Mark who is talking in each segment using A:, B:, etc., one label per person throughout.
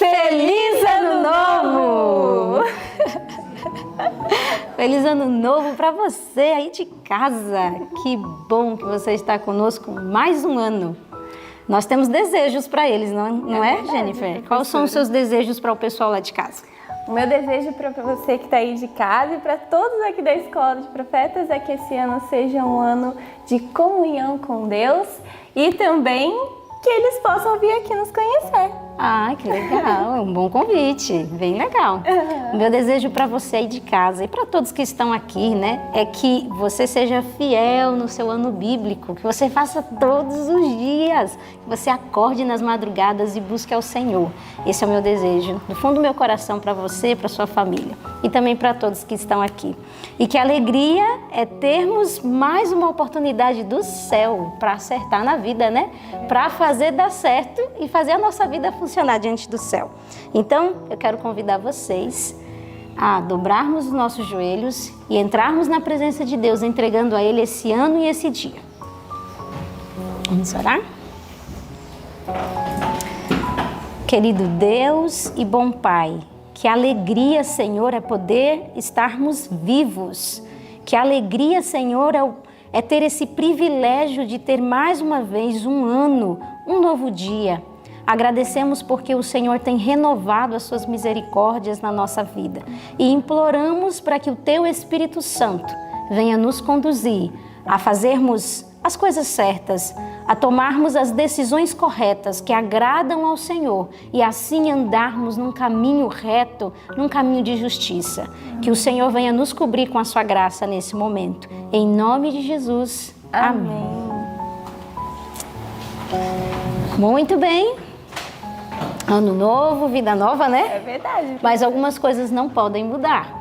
A: Feliz Ano Novo! Feliz Ano Novo para você aí de casa. Que bom que você está conosco mais um ano. Nós temos desejos para eles, não é, Jennifer? Quais são os seus desejos para o pessoal lá de casa?
B: O meu desejo para você que está aí de casa e para todos aqui da Escola de Profetas é que esse ano seja um ano de comunhão com Deus e também que eles possam vir aqui nos conhecer.
A: Ah, que legal, é um bom convite, bem legal. O meu desejo para você aí de casa e para todos que estão aqui, né, é que você seja fiel no seu ano bíblico, que você faça todos os dias, que você acorde nas madrugadas e busque ao Senhor. Esse é o meu desejo, do fundo do meu coração para você, para sua família e também para todos que estão aqui. E que alegria é termos mais uma oportunidade do céu para acertar na vida, né? Para fazer dar certo e fazer a nossa vida funcionar diante do céu. Então, eu quero convidar vocês a dobrarmos os nossos joelhos e entrarmos na presença de Deus, entregando a Ele esse ano e esse dia. Vamos orar? Querido Deus e bom Pai, que alegria, Senhor, é poder estarmos vivos. Que alegria, Senhor, é ter esse privilégio de ter mais uma vez um ano, um novo dia. Agradecemos porque o Senhor tem renovado as suas misericórdias na nossa vida e imploramos para que o Teu Espírito Santo venha nos conduzir a fazermos as coisas certas, a tomarmos as decisões corretas que agradam ao Senhor e assim andarmos num caminho reto, num caminho de justiça. Que o Senhor venha nos cobrir com a sua graça nesse momento. Em nome de Jesus. Amém. Muito bem. Ano novo, vida nova, né?
B: É verdade.
A: Mas algumas coisas não podem mudar.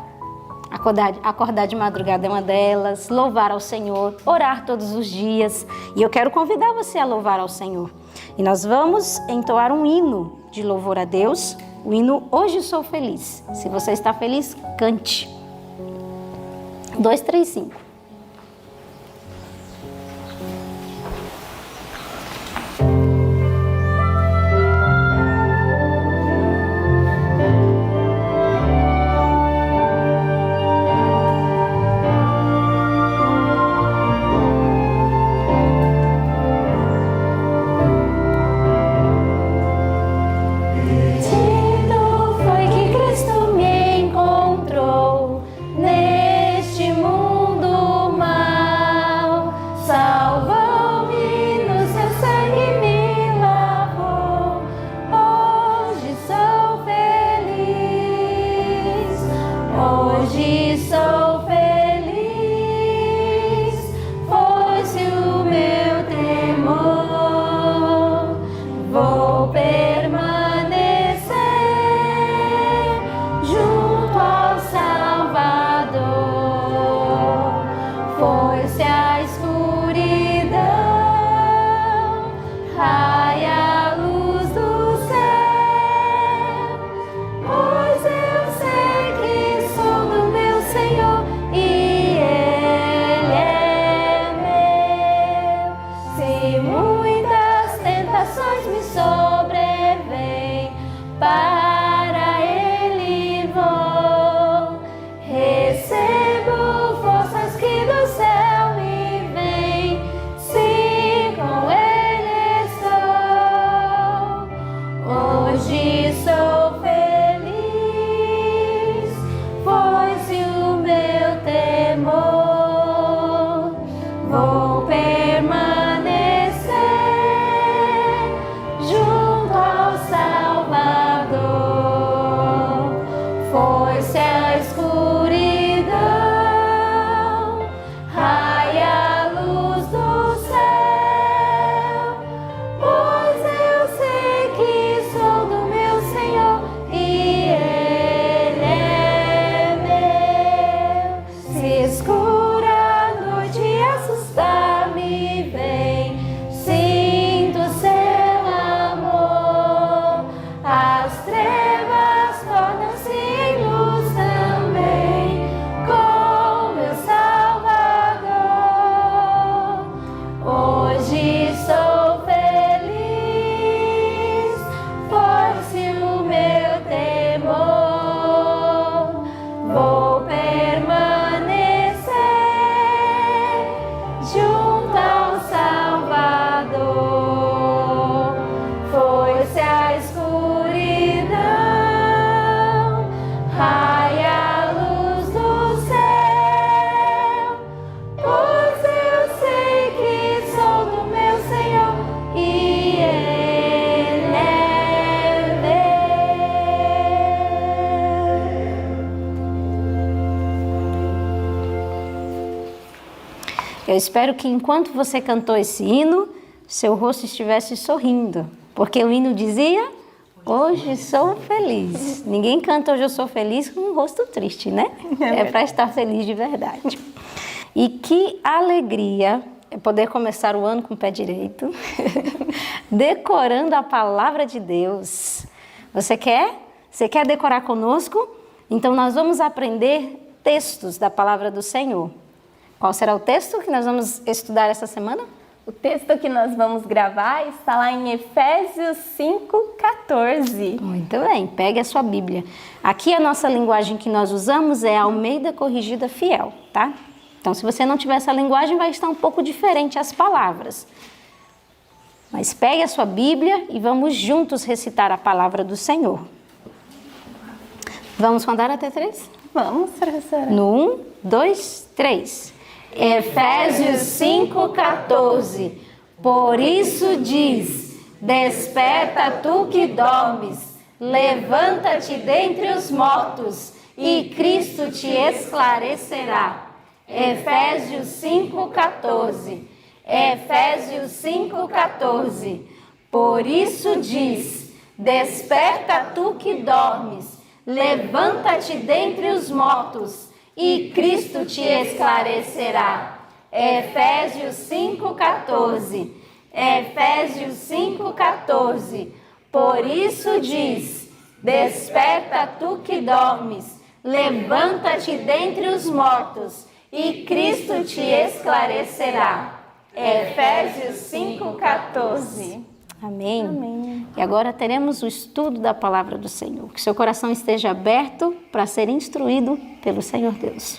A: Acordar de madrugada é uma delas, louvar ao Senhor, orar todos os dias. E eu quero convidar você a louvar ao Senhor. E nós vamos entoar um hino de louvor a Deus, o hino Hoje Sou Feliz. Se você está feliz, cante. 2, 3, 5.
C: Senhor,
A: Eu espero que enquanto você cantou esse hino, seu rosto estivesse sorrindo, porque o hino dizia: hoje sou feliz. Ninguém canta hoje eu sou feliz com um rosto triste, né? É para estar feliz de verdade. E que alegria é poder começar o ano com o pé direito, decorando a palavra de Deus. Você quer? Você quer decorar conosco? Então nós vamos aprender textos da palavra do Senhor. Qual será o texto que nós vamos estudar essa semana?
B: O texto que nós vamos gravar está lá em Efésios 5:14.
A: Muito bem, pegue a sua Bíblia. Aqui a nossa linguagem que nós usamos é Almeida Corrigida Fiel, tá? Então, se você não tiver essa linguagem, vai estar um pouco diferente as palavras. Mas pegue a sua Bíblia e vamos juntos recitar a palavra do Senhor. Vamos contar até 3?
B: Vamos, professora.
A: No 1, 2, 3. Efésios 5:14. Por isso diz: desperta tu que dormes, levanta-te dentre os mortos, e Cristo te esclarecerá. Efésios 5:14. Efésios 5:14. Por isso diz: desperta tu que dormes, levanta-te dentre os mortos, e Cristo te esclarecerá. Efésios 5:14. Efésios 5:14. Por isso diz: desperta tu que dormes, levanta-te dentre os mortos, e Cristo te esclarecerá. Efésios 5:14. Amém.
B: Amém.
A: E agora teremos o estudo da palavra do Senhor. Que seu coração esteja aberto para ser instruído pelo Senhor Deus.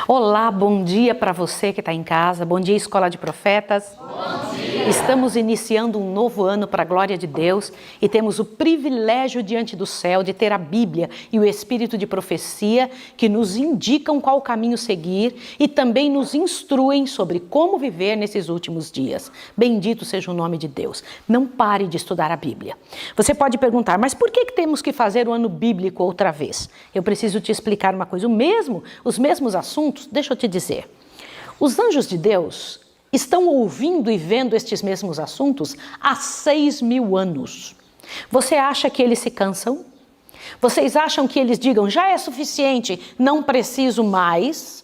C: Olá, bom dia para você que está em casa. Bom dia, Escola de Profetas.
D: Bom dia.
C: Estamos iniciando um novo ano para a glória de Deus e temos o privilégio diante do céu de ter a Bíblia e o Espírito de profecia que nos indicam qual caminho seguir e também nos instruem sobre como viver nesses últimos dias. Bendito seja o nome de Deus. Não pare de estudar a Bíblia. Você pode perguntar, mas por que temos que fazer o ano bíblico outra vez? Eu preciso te explicar uma coisa. Os mesmos assuntos, deixa eu te dizer. Os anjos de Deus estão ouvindo e vendo estes mesmos assuntos há 6.000 anos. Você acha que eles se cansam? Vocês acham que eles digam, já é suficiente, não preciso mais?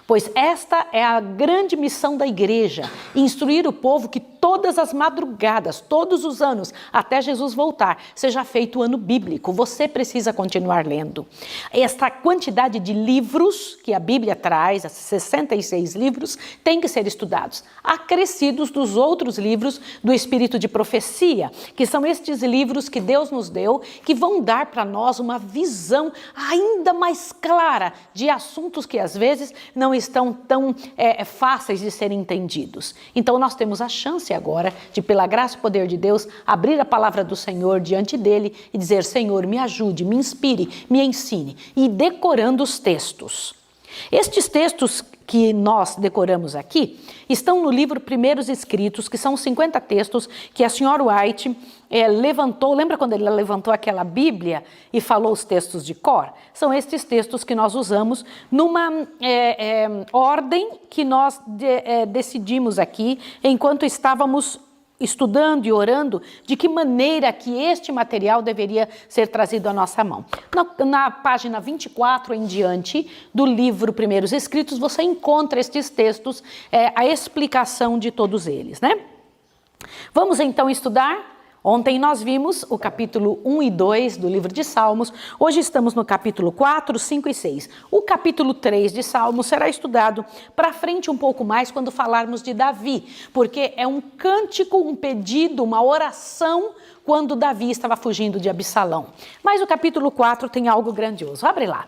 C: Pois esta é a grande missão da igreja, instruir o povo que todas as madrugadas, todos os anos, até Jesus voltar, seja feito o ano bíblico. Você precisa continuar lendo. Esta quantidade de livros que a Bíblia traz, 66 livros, tem que ser estudados, acrescidos dos outros livros do Espírito de Profecia, que são estes livros que Deus nos deu, que vão dar para nós uma visão ainda mais clara de assuntos que às vezes não estão tão fáceis de serem entendidos. Então nós temos a chance agora de, pela graça e poder de Deus, abrir a palavra do Senhor diante dele e dizer, Senhor, me ajude, me inspire, me ensine, e decorando os textos. Estes textos que nós decoramos aqui estão no livro Primeiros Escritos, que são 50 textos que a senhora White levantou. Lembra quando ele levantou aquela Bíblia e falou os textos de cor? São estes textos que nós usamos numa ordem que nós decidimos aqui enquanto estávamos estudando e orando de que maneira que este material deveria ser trazido à nossa mão. Na página 24 em diante do livro Primeiros Escritos, você encontra estes textos, a explicação de todos eles, né? Vamos então estudar? Ontem nós vimos o capítulo 1 e 2 do livro de Salmos, hoje estamos no capítulo 4, 5 e 6. O capítulo 3 de Salmos será estudado para frente um pouco mais quando falarmos de Davi, porque é um cântico, um pedido, uma oração quando Davi estava fugindo de Absalão. Mas o capítulo 4 tem algo grandioso. Abre lá.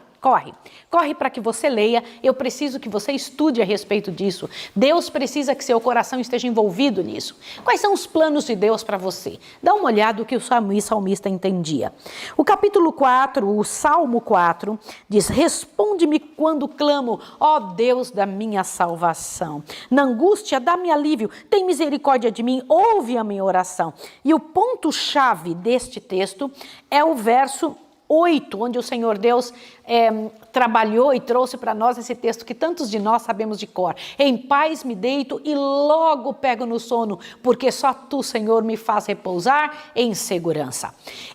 C: Corre para que você leia, eu preciso que você estude a respeito disso. Deus precisa que seu coração esteja envolvido nisso. Quais são os planos de Deus para você? Dá uma olhada no que o salmista entendia. O capítulo 4, o Salmo 4, diz, responde-me quando clamo, ó Deus da minha salvação. Na angústia, dá-me alívio, tem misericórdia de mim, ouve a minha oração. E o ponto-chave deste texto é o verso 8, onde o Senhor Deus trabalhou e trouxe para nós esse texto que tantos de nós sabemos de cor. Em paz me deito e logo pego no sono, porque só tu, Senhor, me faz repousar em segurança.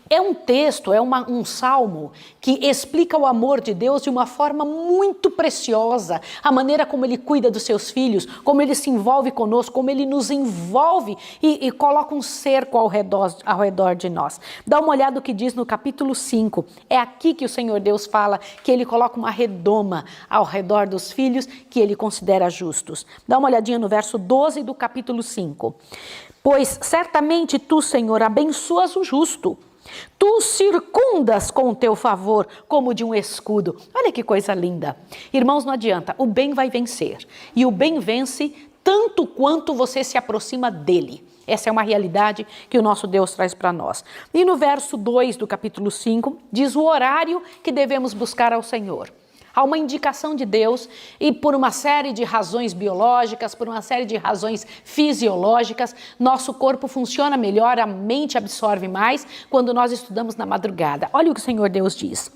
C: É um texto, um salmo que explica o amor de Deus de uma forma muito preciosa, a maneira como Ele cuida dos seus filhos, como Ele se envolve conosco, como Ele nos envolve e coloca um cerco ao redor de nós. Dá uma olhada no que diz no capítulo 5. É aqui que o Senhor Deus fala que Ele coloca uma redoma ao redor dos filhos que Ele considera justos. Dá uma olhadinha no verso 12 do capítulo 5. Pois certamente tu, Senhor, abençoas o justo. Tu o circundas com o teu favor como de um escudo. Olha que coisa linda. Irmãos, não adianta, o bem vai vencer. E o bem vence tanto quanto você se aproxima dele. Essa é uma realidade que o nosso Deus traz para nós. E no verso 2 do capítulo 5, diz o horário que devemos buscar ao Senhor. Há uma indicação de Deus e por uma série de razões biológicas, por uma série de razões fisiológicas, nosso corpo funciona melhor, a mente absorve mais quando nós estudamos na madrugada. Olha o que o Senhor Deus diz.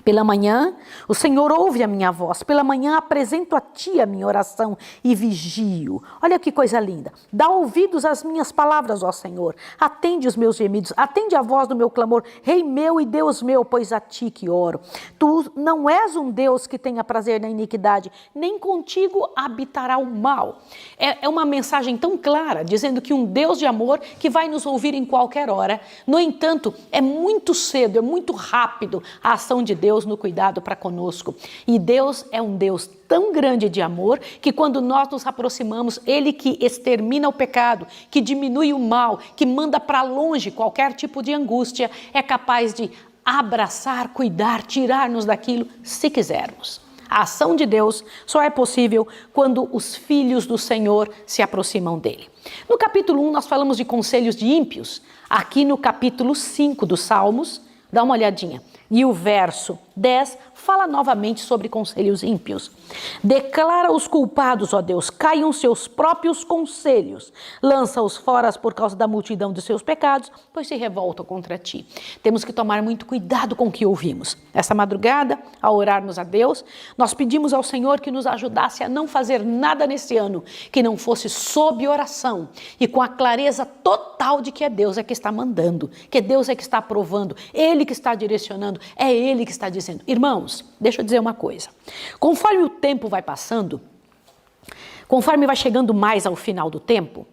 C: Pela manhã, o Senhor ouve a minha voz. Pela manhã, apresento a ti a minha oração e vigio. Olha que coisa linda. Dá ouvidos às minhas palavras, ó Senhor. Atende os meus gemidos. Atende a voz do meu clamor. Rei meu e Deus meu, pois a ti que oro. Tu não és um Deus que tenha prazer na iniquidade, nem contigo habitará o mal. É uma mensagem tão clara, dizendo que um Deus de amor que vai nos ouvir em qualquer hora. No entanto, é muito cedo, é muito rápido a ação de Deus no cuidado para conosco. E Deus é um Deus tão grande de amor que quando nós nos aproximamos, Ele que extermina o pecado, que diminui o mal, que manda para longe qualquer tipo de angústia, é capaz de abraçar, cuidar, tirar-nos daquilo se quisermos. A ação de Deus só é possível quando os filhos do Senhor se aproximam dele. No capítulo 1 nós falamos de conselhos de ímpios. Aqui no capítulo 5 dos Salmos, dá uma olhadinha. E o verso 10 fala novamente sobre conselhos ímpios. Declara os culpados, ó Deus, caiam seus próprios conselhos. Lança-os fora por causa da multidão de seus pecados, pois se revoltam contra ti. Temos que tomar muito cuidado com o que ouvimos. Essa madrugada, ao orarmos a Deus, nós pedimos ao Senhor que nos ajudasse a não fazer nada nesse ano que não fosse sob oração e com a clareza total de que é Deus que está mandando, que Deus que está aprovando, Ele que está direcionando, é Ele que está dizendo. Irmãos, deixa eu dizer uma coisa. Conforme o tempo vai passando, conforme vai chegando mais ao final do tempo,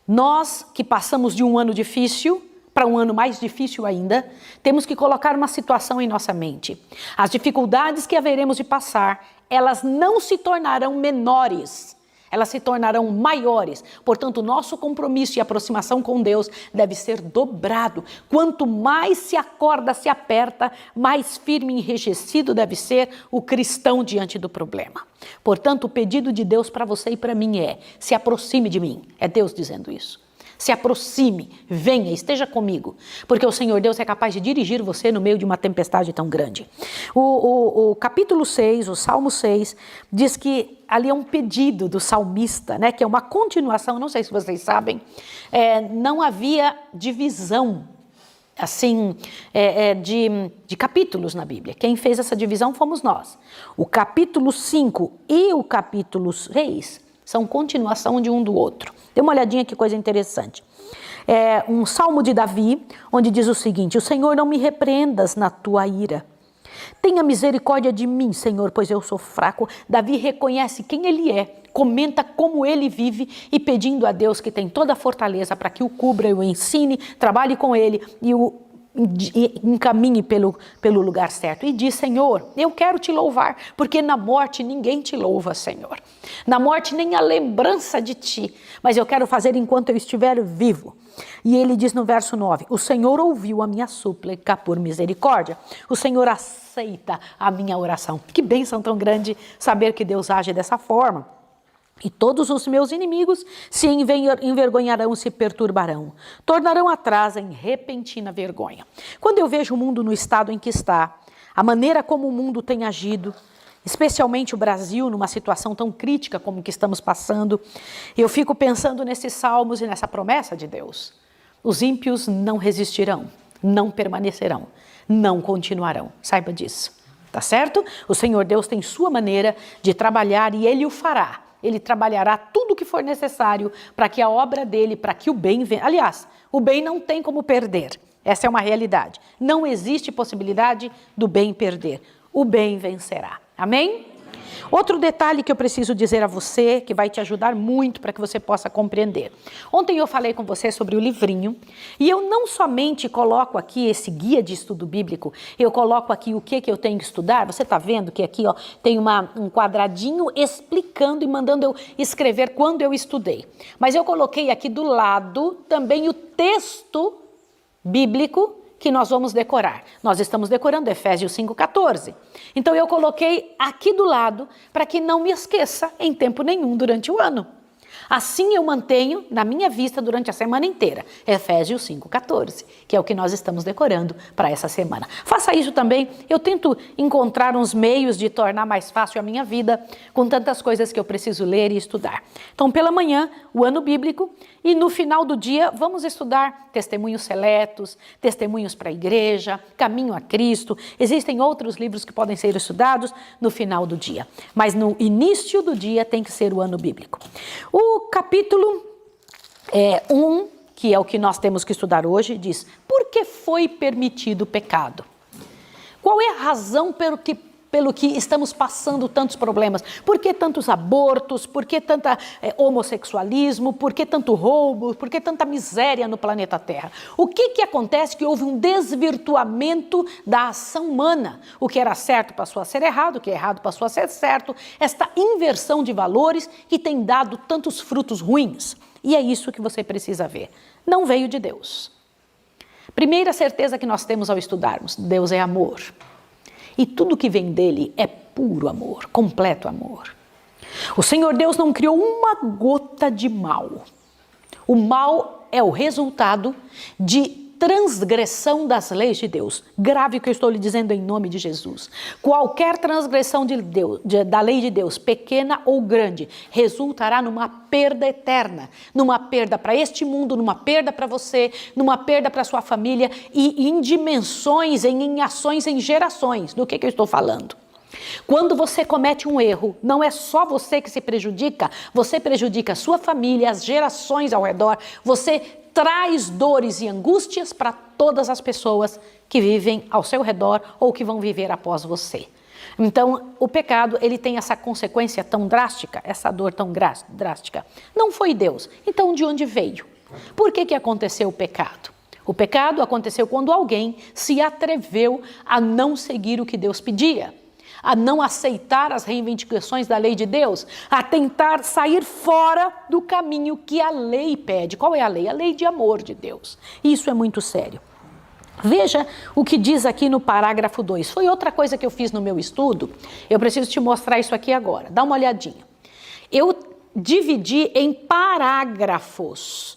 C: nós que passamos de um ano difícil para um ano mais difícil ainda, temos que colocar uma situação em nossa mente. As dificuldades que haveremos de passar, elas não se tornarão menores, elas se tornarão maiores. Portanto, o nosso compromisso e aproximação com Deus deve ser dobrado. Quanto mais se a corda se aperta, mais firme e enrijecido deve ser o cristão diante do problema. Portanto, o pedido de Deus para você e para mim é: se aproxime de mim. É Deus dizendo isso. Se aproxime, venha, esteja comigo, porque o Senhor Deus é capaz de dirigir você no meio de uma tempestade tão grande. O capítulo 6, o Salmo 6, diz que ali é um pedido do salmista, né, que é uma continuação, não sei se vocês sabem, não havia divisão assim, de capítulos na Bíblia. Quem fez essa divisão fomos nós. O capítulo 5 e o capítulo 6 são continuação de um do outro. Dê uma olhadinha que coisa interessante. É um salmo de Davi, onde diz o seguinte: o Senhor, não me repreendas na tua ira. Tenha misericórdia de mim, Senhor, pois eu sou fraco. Davi reconhece quem ele é, comenta como ele vive e pedindo a Deus que tem toda a fortaleza para que o cubra e o ensine, trabalhe com ele e o encaminhe pelo lugar certo. E diz: Senhor, eu quero te louvar, porque na morte ninguém te louva, Senhor. Na morte nem a lembrança de ti, mas eu quero fazer enquanto eu estiver vivo. E ele diz no verso 9: o Senhor ouviu a minha súplica por misericórdia. O Senhor aceita a minha oração. Que bênção tão grande saber que Deus age dessa forma. E todos os meus inimigos se envergonharão, se perturbarão, tornarão atrás em repentina vergonha. Quando eu vejo o mundo no estado em que está, a maneira como o mundo tem agido, especialmente o Brasil, numa situação tão crítica como que estamos passando, eu fico pensando nesses salmos e nessa promessa de Deus. Os ímpios não resistirão, não permanecerão, não continuarão. Saiba disso. tá certo? O Senhor Deus tem sua maneira de trabalhar e Ele o fará. Ele trabalhará tudo o que for necessário para que a obra dele, para que o bem venha. Aliás, o bem não tem como perder. Essa é uma realidade. Não existe possibilidade do bem perder. O bem vencerá. Amém? Outro detalhe que eu preciso dizer a você, que vai te ajudar muito para que você possa compreender. Ontem eu falei com você sobre o livrinho, e eu não somente coloco aqui esse guia de estudo bíblico, eu coloco aqui o que eu tenho que estudar. Você está vendo que aqui tem um quadradinho explicando e mandando eu escrever quando eu estudei. Mas eu coloquei aqui do lado também o texto bíblico que nós vamos decorar. Nós estamos decorando Efésios 5,14. Então eu coloquei aqui do lado para que não me esqueça em tempo nenhum durante o ano. Assim eu mantenho na minha vista durante a semana inteira, Efésios 5,14, que é o que nós estamos decorando para essa semana. Faça isso também. Eu tento encontrar uns meios de tornar mais fácil a minha vida com tantas coisas que eu preciso ler e estudar. Então, pela manhã, o ano bíblico, e no final do dia vamos estudar testemunhos seletos, testemunhos para a igreja, caminho a Cristo. Existem outros livros que podem ser estudados no final do dia, mas no início do dia tem que ser o ano bíblico. O capítulo 1, que é o que nós temos que estudar hoje, diz: por que foi permitido o pecado? Qual é a razão pelo que estamos passando tantos problemas? Por que tantos abortos? Por que tanta homossexualismo? Por que tanto roubo? Por que tanta miséria no planeta Terra? O que acontece? Que houve um desvirtuamento da ação humana. O que era certo passou a ser errado, o que é errado passou a ser certo. Esta inversão de valores que tem dado tantos frutos ruins. E é isso que você precisa ver. Não veio de Deus. Primeira certeza que nós temos ao estudarmos: Deus é amor. E tudo que vem dele é puro amor, completo amor. O Senhor Deus não criou uma gota de mal. O mal é o resultado de transgressão das leis de Deus. Grave o que eu estou lhe dizendo em nome de Jesus. Qualquer transgressão da lei de Deus, pequena ou grande, resultará numa perda eterna. Numa perda para este mundo, numa perda para você, numa perda para sua família e em dimensões, em ações, em gerações. Do que eu estou falando? Quando você comete um erro, não é só você que se prejudica, você prejudica a sua família, as gerações ao redor, você traz dores e angústias para todas as pessoas que vivem ao seu redor ou que vão viver após você. Então, o pecado, ele tem essa consequência tão drástica, essa dor tão drástica. Não foi Deus. Então, de onde veio? Por que aconteceu o pecado? O pecado aconteceu quando alguém se atreveu a não seguir o que Deus pedia, a não aceitar as reivindicações da lei de Deus, a tentar sair fora do caminho que a lei pede. Qual é a lei? A lei de amor de Deus. Isso é muito sério. Veja o que diz aqui no parágrafo 2. Foi outra coisa que eu fiz no meu estudo. Eu preciso te mostrar isso aqui agora. Dá uma olhadinha. Eu dividi em parágrafos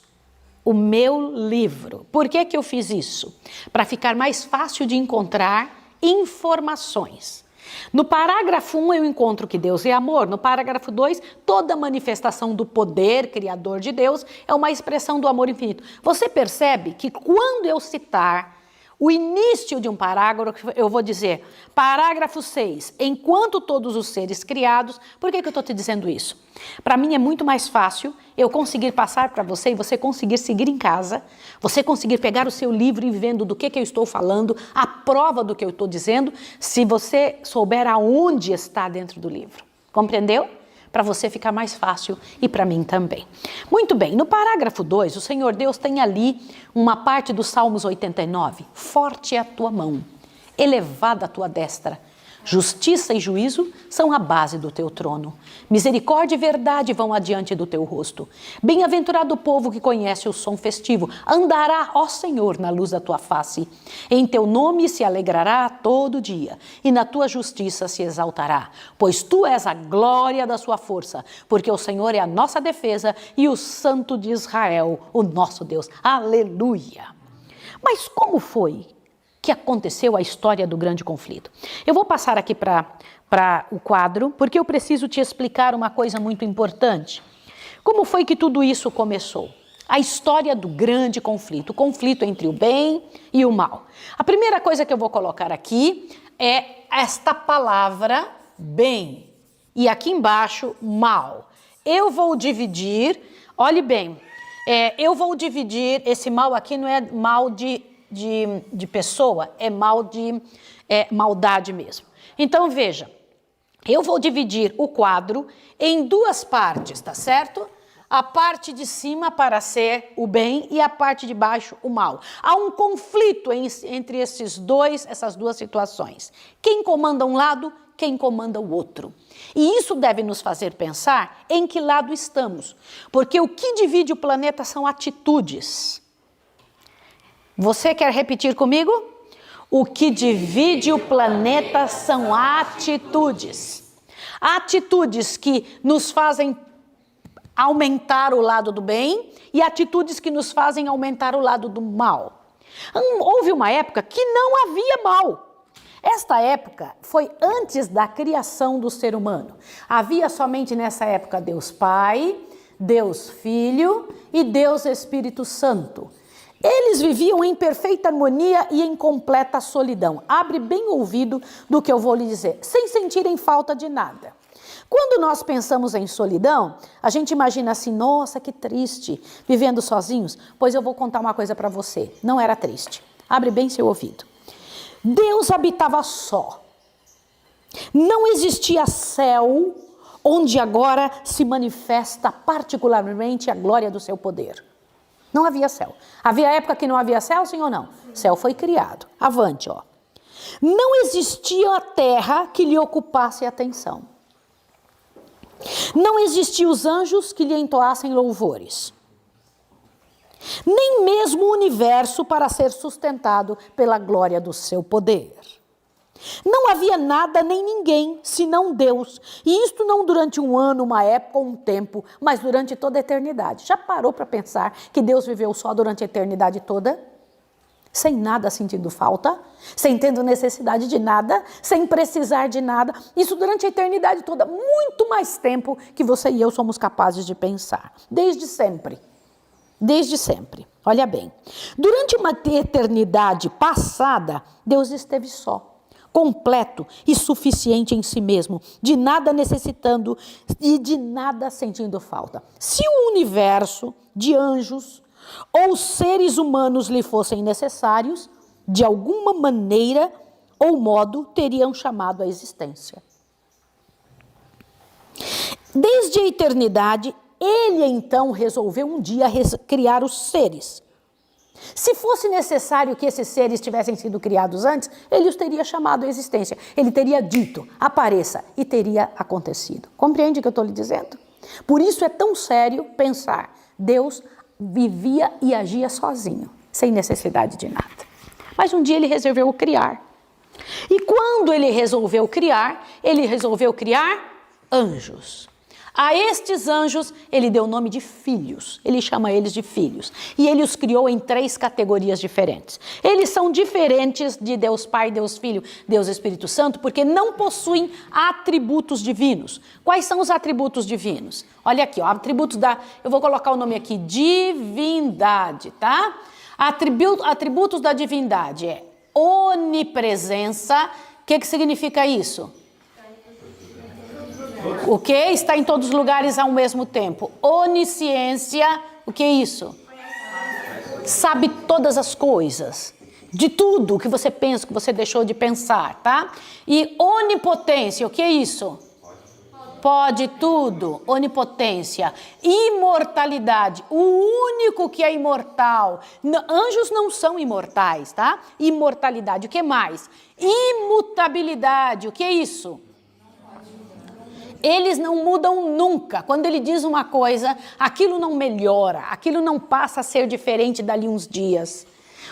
C: o meu livro. Por que eu fiz isso? Para ficar mais fácil de encontrar informações. No parágrafo 1 eu encontro que Deus é amor. No parágrafo 2, toda manifestação do poder criador de Deus é uma expressão do amor infinito. Você percebe que quando eu citar o início de um parágrafo, eu vou dizer, parágrafo 6, enquanto todos os seres criados. Por que eu estou te dizendo isso? Para mim é muito mais fácil eu conseguir passar para você e você conseguir seguir em casa, você conseguir pegar o seu livro e vendo do que eu estou falando, a prova do que eu estou dizendo, se você souber aonde está dentro do livro. Compreendeu? Para você ficar mais fácil e para mim também. Muito bem, no parágrafo 2, o Senhor Deus tem ali uma parte do Salmos 89. Forte é a tua mão, elevada a tua destra. Justiça e juízo são a base do teu trono. Misericórdia e verdade vão adiante do teu rosto. Bem-aventurado o povo que conhece o som festivo. Andará, ó Senhor, na luz da tua face. Em teu nome se alegrará todo dia, e na tua justiça se exaltará. Pois tu és a glória da sua força, porque o Senhor é a nossa defesa e o Santo de Israel, o nosso Deus. Aleluia! Mas como foi que aconteceu a história do grande conflito? Eu vou passar aqui para o quadro, porque eu preciso te explicar uma coisa muito importante. Como foi que tudo isso começou? A história do grande conflito, o conflito entre o bem e o mal. A primeira coisa que eu vou colocar aqui é esta palavra bem e aqui embaixo mal. Eu vou dividir, olhe bem, eu vou dividir, esse mal aqui não é mal de pessoa, é mal de maldade mesmo. Então veja, eu vou dividir o quadro em duas partes, tá certo? A parte de cima para ser o bem e a parte de baixo o mal. Há um conflito entre essas duas situações. Quem comanda um lado, quem comanda o outro. E isso deve nos fazer pensar em que lado estamos. Porque o que divide o planeta são atitudes. Você quer repetir comigo? O que divide o planeta são atitudes. Atitudes que nos fazem aumentar o lado do bem e atitudes que nos fazem aumentar o lado do mal. Houve uma época que não havia mal. Esta época foi antes da criação do ser humano. Havia somente nessa época Deus Pai, Deus Filho e Deus Espírito Santo. Eles viviam em perfeita harmonia e em completa solidão. Abre bem o ouvido do que eu vou lhe dizer, sem sentirem falta de nada. Quando nós pensamos em solidão, a gente imagina assim, nossa, que triste, vivendo sozinhos. Pois eu vou contar uma coisa para você, não era triste. Abre bem seu ouvido. Deus habitava só. Não existia céu onde agora se manifesta particularmente a glória do seu poder. Não havia céu. Havia época que não havia céu, sim ou não? Céu foi criado. Avante, ó. Não existia a terra que lhe ocupasse a atenção. Não existiam os anjos que lhe entoassem louvores. Nem mesmo o universo para ser sustentado pela glória do seu poder. Não havia nada nem ninguém, senão Deus. E isto não durante um ano, uma época ou um tempo, mas durante toda a eternidade. Já parou para pensar que Deus viveu só durante a eternidade toda? Sem nada sentindo falta, sem tendo necessidade de nada, sem precisar de nada. Isso durante a eternidade toda, muito mais tempo que você e eu somos capazes de pensar. Desde sempre. Desde sempre. Olha bem. Durante uma eternidade passada, Deus esteve só, completo e suficiente em si mesmo, de nada necessitando e de nada sentindo falta. Se o universo de anjos ou seres humanos lhe fossem necessários, de alguma maneira ou modo teriam chamado à existência. Desde a eternidade, ele então resolveu um dia criar os seres. Se fosse necessário que esses seres tivessem sido criados antes, ele os teria chamado à existência. Ele teria dito, apareça, e teria acontecido. Compreende o que eu estou lhe dizendo? Por isso é tão sério pensar, Deus vivia e agia sozinho, sem necessidade de nada. Mas um dia ele resolveu criar. E quando ele resolveu criar anjos. A estes anjos ele deu o nome de filhos, ele chama eles de filhos. E ele os criou em 3 categorias diferentes. Eles são diferentes de Deus Pai, Deus Filho, Deus Espírito Santo, porque não possuem atributos divinos. Quais são os atributos divinos? Olha aqui, ó, atributos eu vou colocar o nome aqui, divindade, tá? Atributos da divindade é onipresença. O que significa isso? O que? Está em todos os lugares ao mesmo tempo. Onisciência, o que é isso? Sabe todas as coisas. De tudo que você pensa, que você deixou de pensar, tá? E onipotência, o que é isso? Pode tudo. Onipotência. Imortalidade. O único que é imortal. Anjos não são imortais, tá? Imortalidade. O que mais? Imutabilidade. O que é isso? Eles não mudam nunca. Quando ele diz uma coisa, aquilo não melhora, aquilo não passa a ser diferente dali uns dias.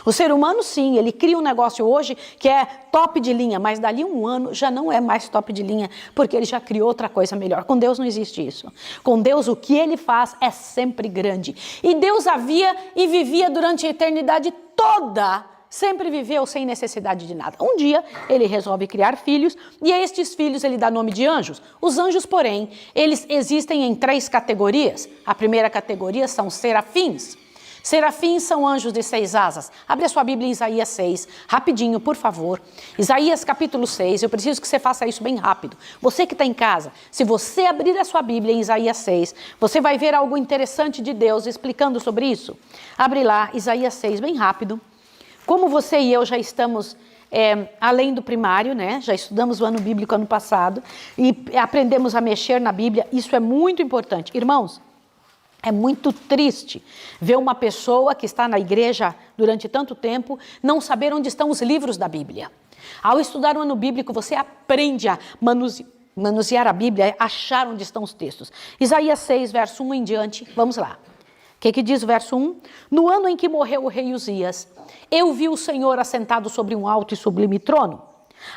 C: O ser humano, sim, ele cria um negócio hoje que é top de linha, mas dali um ano já não é mais top de linha, porque ele já criou outra coisa melhor. Com Deus não existe isso. Com Deus o que ele faz é sempre grande. E Deus havia e vivia durante a eternidade toda, sempre viveu sem necessidade de nada. Um dia ele resolve criar filhos e a estes filhos ele dá nome de anjos. Os anjos, porém, eles existem em 3 categorias. A primeira categoria são serafins. Serafins são anjos de 6 asas. Abre a sua Bíblia em Isaías 6, rapidinho, por favor. Isaías capítulo 6, eu preciso que você faça isso bem rápido. Você que está em casa, se você abrir a sua Bíblia em Isaías 6, você vai ver algo interessante de Deus explicando sobre isso. Abre lá, Isaías 6, bem rápido. Como você e eu já estamos além do primário, né? Já estudamos o ano bíblico ano passado e aprendemos a mexer na Bíblia, isso é muito importante. Irmãos, é muito triste ver uma pessoa que está na igreja durante tanto tempo não saber onde estão os livros da Bíblia. Ao estudar o ano bíblico, você aprende a manusear a Bíblia, achar onde estão os textos. Isaías 6, verso 1 em diante, vamos lá. O que diz o verso 1? No ano em que morreu o rei Uzias, eu vi o Senhor assentado sobre um alto e sublime trono.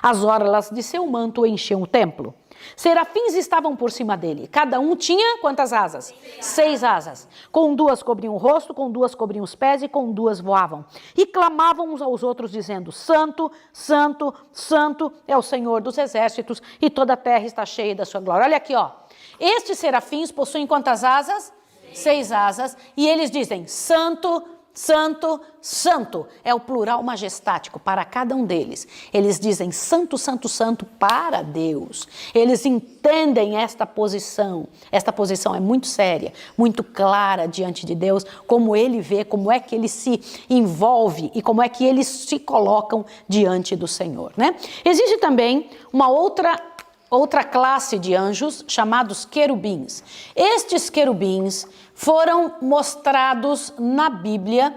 C: As orlas de seu manto enchiam o templo. Serafins estavam por cima dele. Cada um tinha quantas asas? 6 asas. Com 2 cobriam o rosto, com 2 cobriam os pés e com 2 voavam. E clamavam uns aos outros dizendo, Santo, Santo, Santo é o Senhor dos exércitos e toda a terra está cheia da sua glória. Olha aqui, ó. Estes serafins possuem quantas asas? 6 asas. E eles dizem, Santo, Santo, Santo, é o plural majestático para cada um deles. Eles dizem Santo, Santo, Santo para Deus. Eles entendem esta posição. Esta posição é muito séria, muito clara diante de Deus, como ele vê, como é que ele se envolve e como é que eles se colocam diante do Senhor, né? Existe também uma outra classe de anjos chamados querubins. Estes querubins foram mostrados na Bíblia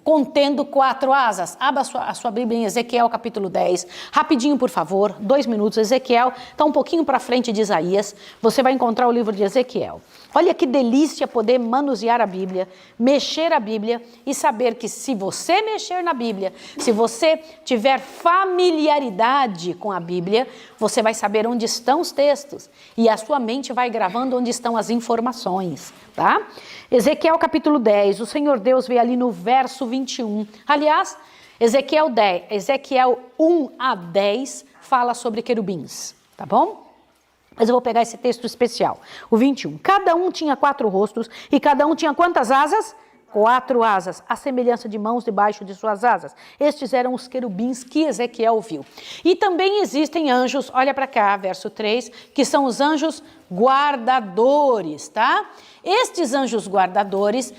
C: contendo 4 asas. Abra a sua Bíblia em Ezequiel capítulo 10. Rapidinho, por favor, 2 minutos. Ezequiel está um pouquinho para frente de Isaías. Você vai encontrar o livro de Ezequiel. Olha que delícia poder manusear a Bíblia, mexer a Bíblia e saber que se você mexer na Bíblia, se você tiver familiaridade com a Bíblia, você vai saber onde estão os textos e a sua mente vai gravando onde estão as informações, tá? Ezequiel capítulo 10, o Senhor Deus vê ali no verso 21. Aliás, Ezequiel 1 a 10 fala sobre querubins, tá bom? Mas eu vou pegar esse texto especial, o 21. Cada um tinha 4 rostos e cada um tinha quantas asas? 4 asas, a semelhança de mãos debaixo de suas asas. Estes eram os querubins que Ezequiel viu. E também existem anjos, olha para cá, verso 3, que são os anjos guardadores, tá? Estes anjos guardadores,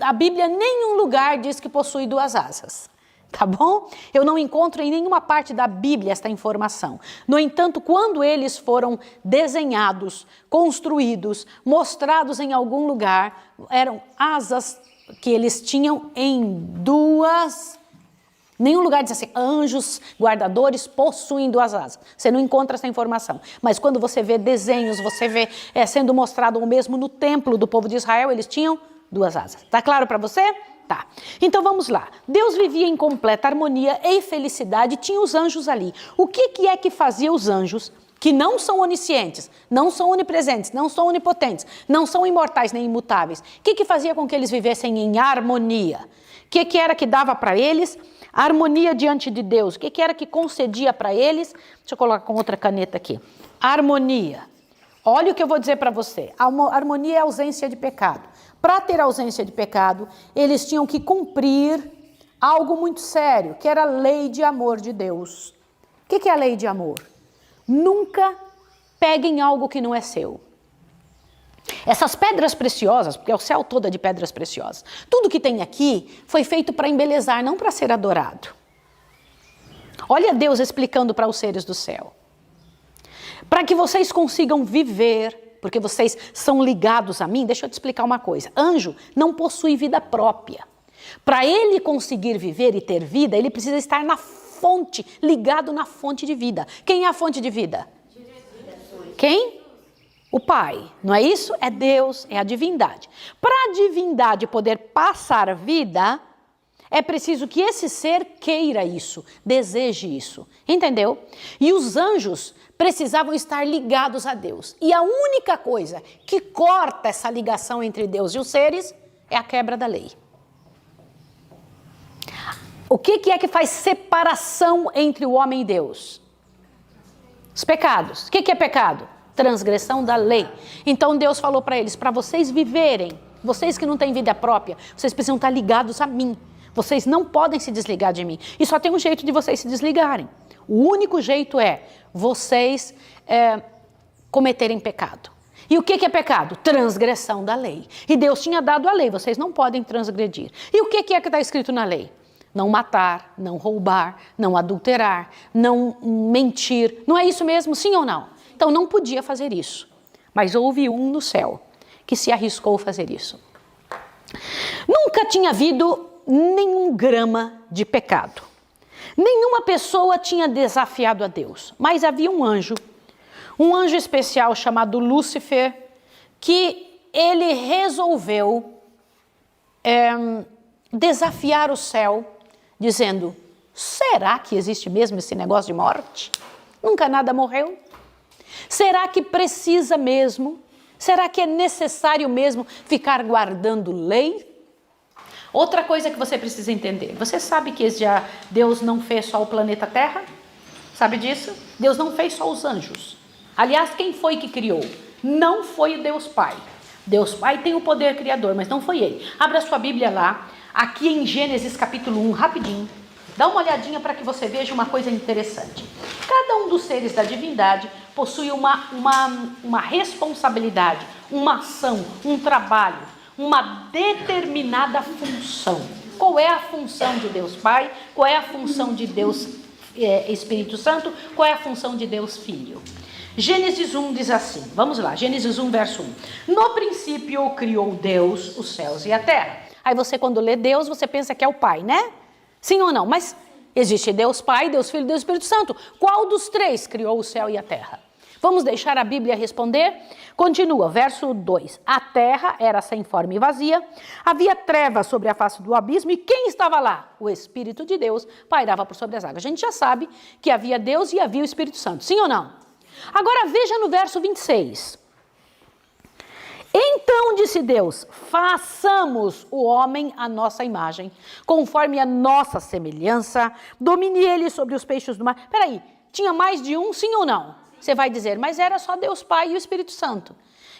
C: a Bíblia em nenhum lugar diz que possui 2 asas. Tá bom? Eu não encontro em nenhuma parte da Bíblia esta informação. No entanto, quando eles foram desenhados, construídos, mostrados em algum lugar, eram asas que eles tinham em 2. Nenhum lugar diz assim, anjos guardadores possuem 2 asas. Você não encontra essa informação. Mas quando você vê desenhos, você vê sendo mostrado ou mesmo no templo do povo de Israel, eles tinham 2 asas. Tá claro para você? Tá. Então vamos lá. Deus vivia em completa harmonia e felicidade, tinha os anjos ali. O que é que fazia os anjos, que não são oniscientes, não são onipresentes, não são onipotentes, não são imortais nem imutáveis? O que fazia com que eles vivessem em harmonia? O que era que dava para eles a harmonia diante de Deus? O que era que concedia para eles? Deixa eu colocar com outra caneta aqui. Harmonia. Olha o que eu vou dizer para você. A harmonia é a ausência de pecado. Para ter ausência de pecado, eles tinham que cumprir algo muito sério, que era a lei de amor de Deus. O que é a lei de amor? Nunca peguem algo que não é seu. Essas pedras preciosas, porque o céu todo é de pedras preciosas, tudo que tem aqui foi feito para embelezar, não para ser adorado. Olha Deus explicando para os seres do céu. Para que vocês consigam viver, porque vocês são ligados a mim, deixa eu te explicar uma coisa. Anjo não possui vida própria. Para ele conseguir viver e ter vida, ele precisa estar na fonte, ligado na fonte de vida. Quem é a fonte de vida? Quem? O Pai. Não é isso? É Deus, é a divindade. Para a divindade poder passar vida, é preciso que esse ser queira isso, deseje isso. Entendeu? E os anjos precisavam estar ligados a Deus. E a única coisa que corta essa ligação entre Deus e os seres é a quebra da lei. O que é que faz separação entre o homem e Deus? Os pecados. O que é pecado? Transgressão da lei. Então Deus falou para eles, para vocês viverem Vocês que não têm vida própria, vocês precisam estar ligados a mim. Vocês não podem se desligar de mim. E só tem um jeito de vocês se desligarem. O único jeito é vocês cometerem pecado. E o que é pecado? Transgressão da lei. E Deus tinha dado a lei, vocês não podem transgredir. E o que é que está escrito na lei? Não matar, não roubar, não adulterar, não mentir. Não é isso mesmo, sim ou não? Então não podia fazer isso. Mas houve um no céu que se arriscou a fazer isso. Nunca tinha havido nenhum grama de pecado. Nenhuma pessoa tinha desafiado a Deus. Mas havia um anjo especial chamado Lúcifer, que ele resolveu desafiar o céu, dizendo: será que existe mesmo esse negócio de morte? Nunca nada morreu? Será que precisa mesmo? Será que é necessário mesmo ficar guardando lei? Outra coisa que você precisa entender, você sabe que Deus não fez só o planeta Terra? Sabe disso? Deus não fez só os anjos. Aliás, quem foi que criou? Não foi o Deus Pai. Deus Pai tem o poder criador, mas não foi ele. Abra sua Bíblia lá, aqui em Gênesis capítulo 1, rapidinho. Dá uma olhadinha para que você veja uma coisa interessante. Cada um dos seres da divindade possui uma responsabilidade, uma ação, um trabalho, uma determinada função. Qual é a função de Deus Pai? Qual é a função de Deus Espírito Santo? Qual é a função de Deus Filho? Gênesis 1 diz assim, vamos lá, Gênesis 1, verso 1. No princípio criou Deus os céus e a terra. Aí você, quando lê Deus, você pensa que é o Pai, né? Sim ou não? Mas existe Deus Pai, Deus Filho e Deus Espírito Santo. Qual dos três criou o céu e a terra? Vamos deixar a Bíblia responder? Continua, verso 2. A terra era sem forma e vazia, havia trevas sobre a face do abismo, e quem estava lá? O Espírito de Deus pairava por sobre as águas. A gente já sabe que havia Deus e havia o Espírito Santo, sim ou não? Agora veja no verso 26. Então disse Deus: façamos o homem à nossa imagem, conforme a nossa semelhança, domine ele sobre os peixes do mar. Peraí, tinha mais de um, sim ou não? Você vai dizer, mas era só Deus Pai e o Espírito Santo.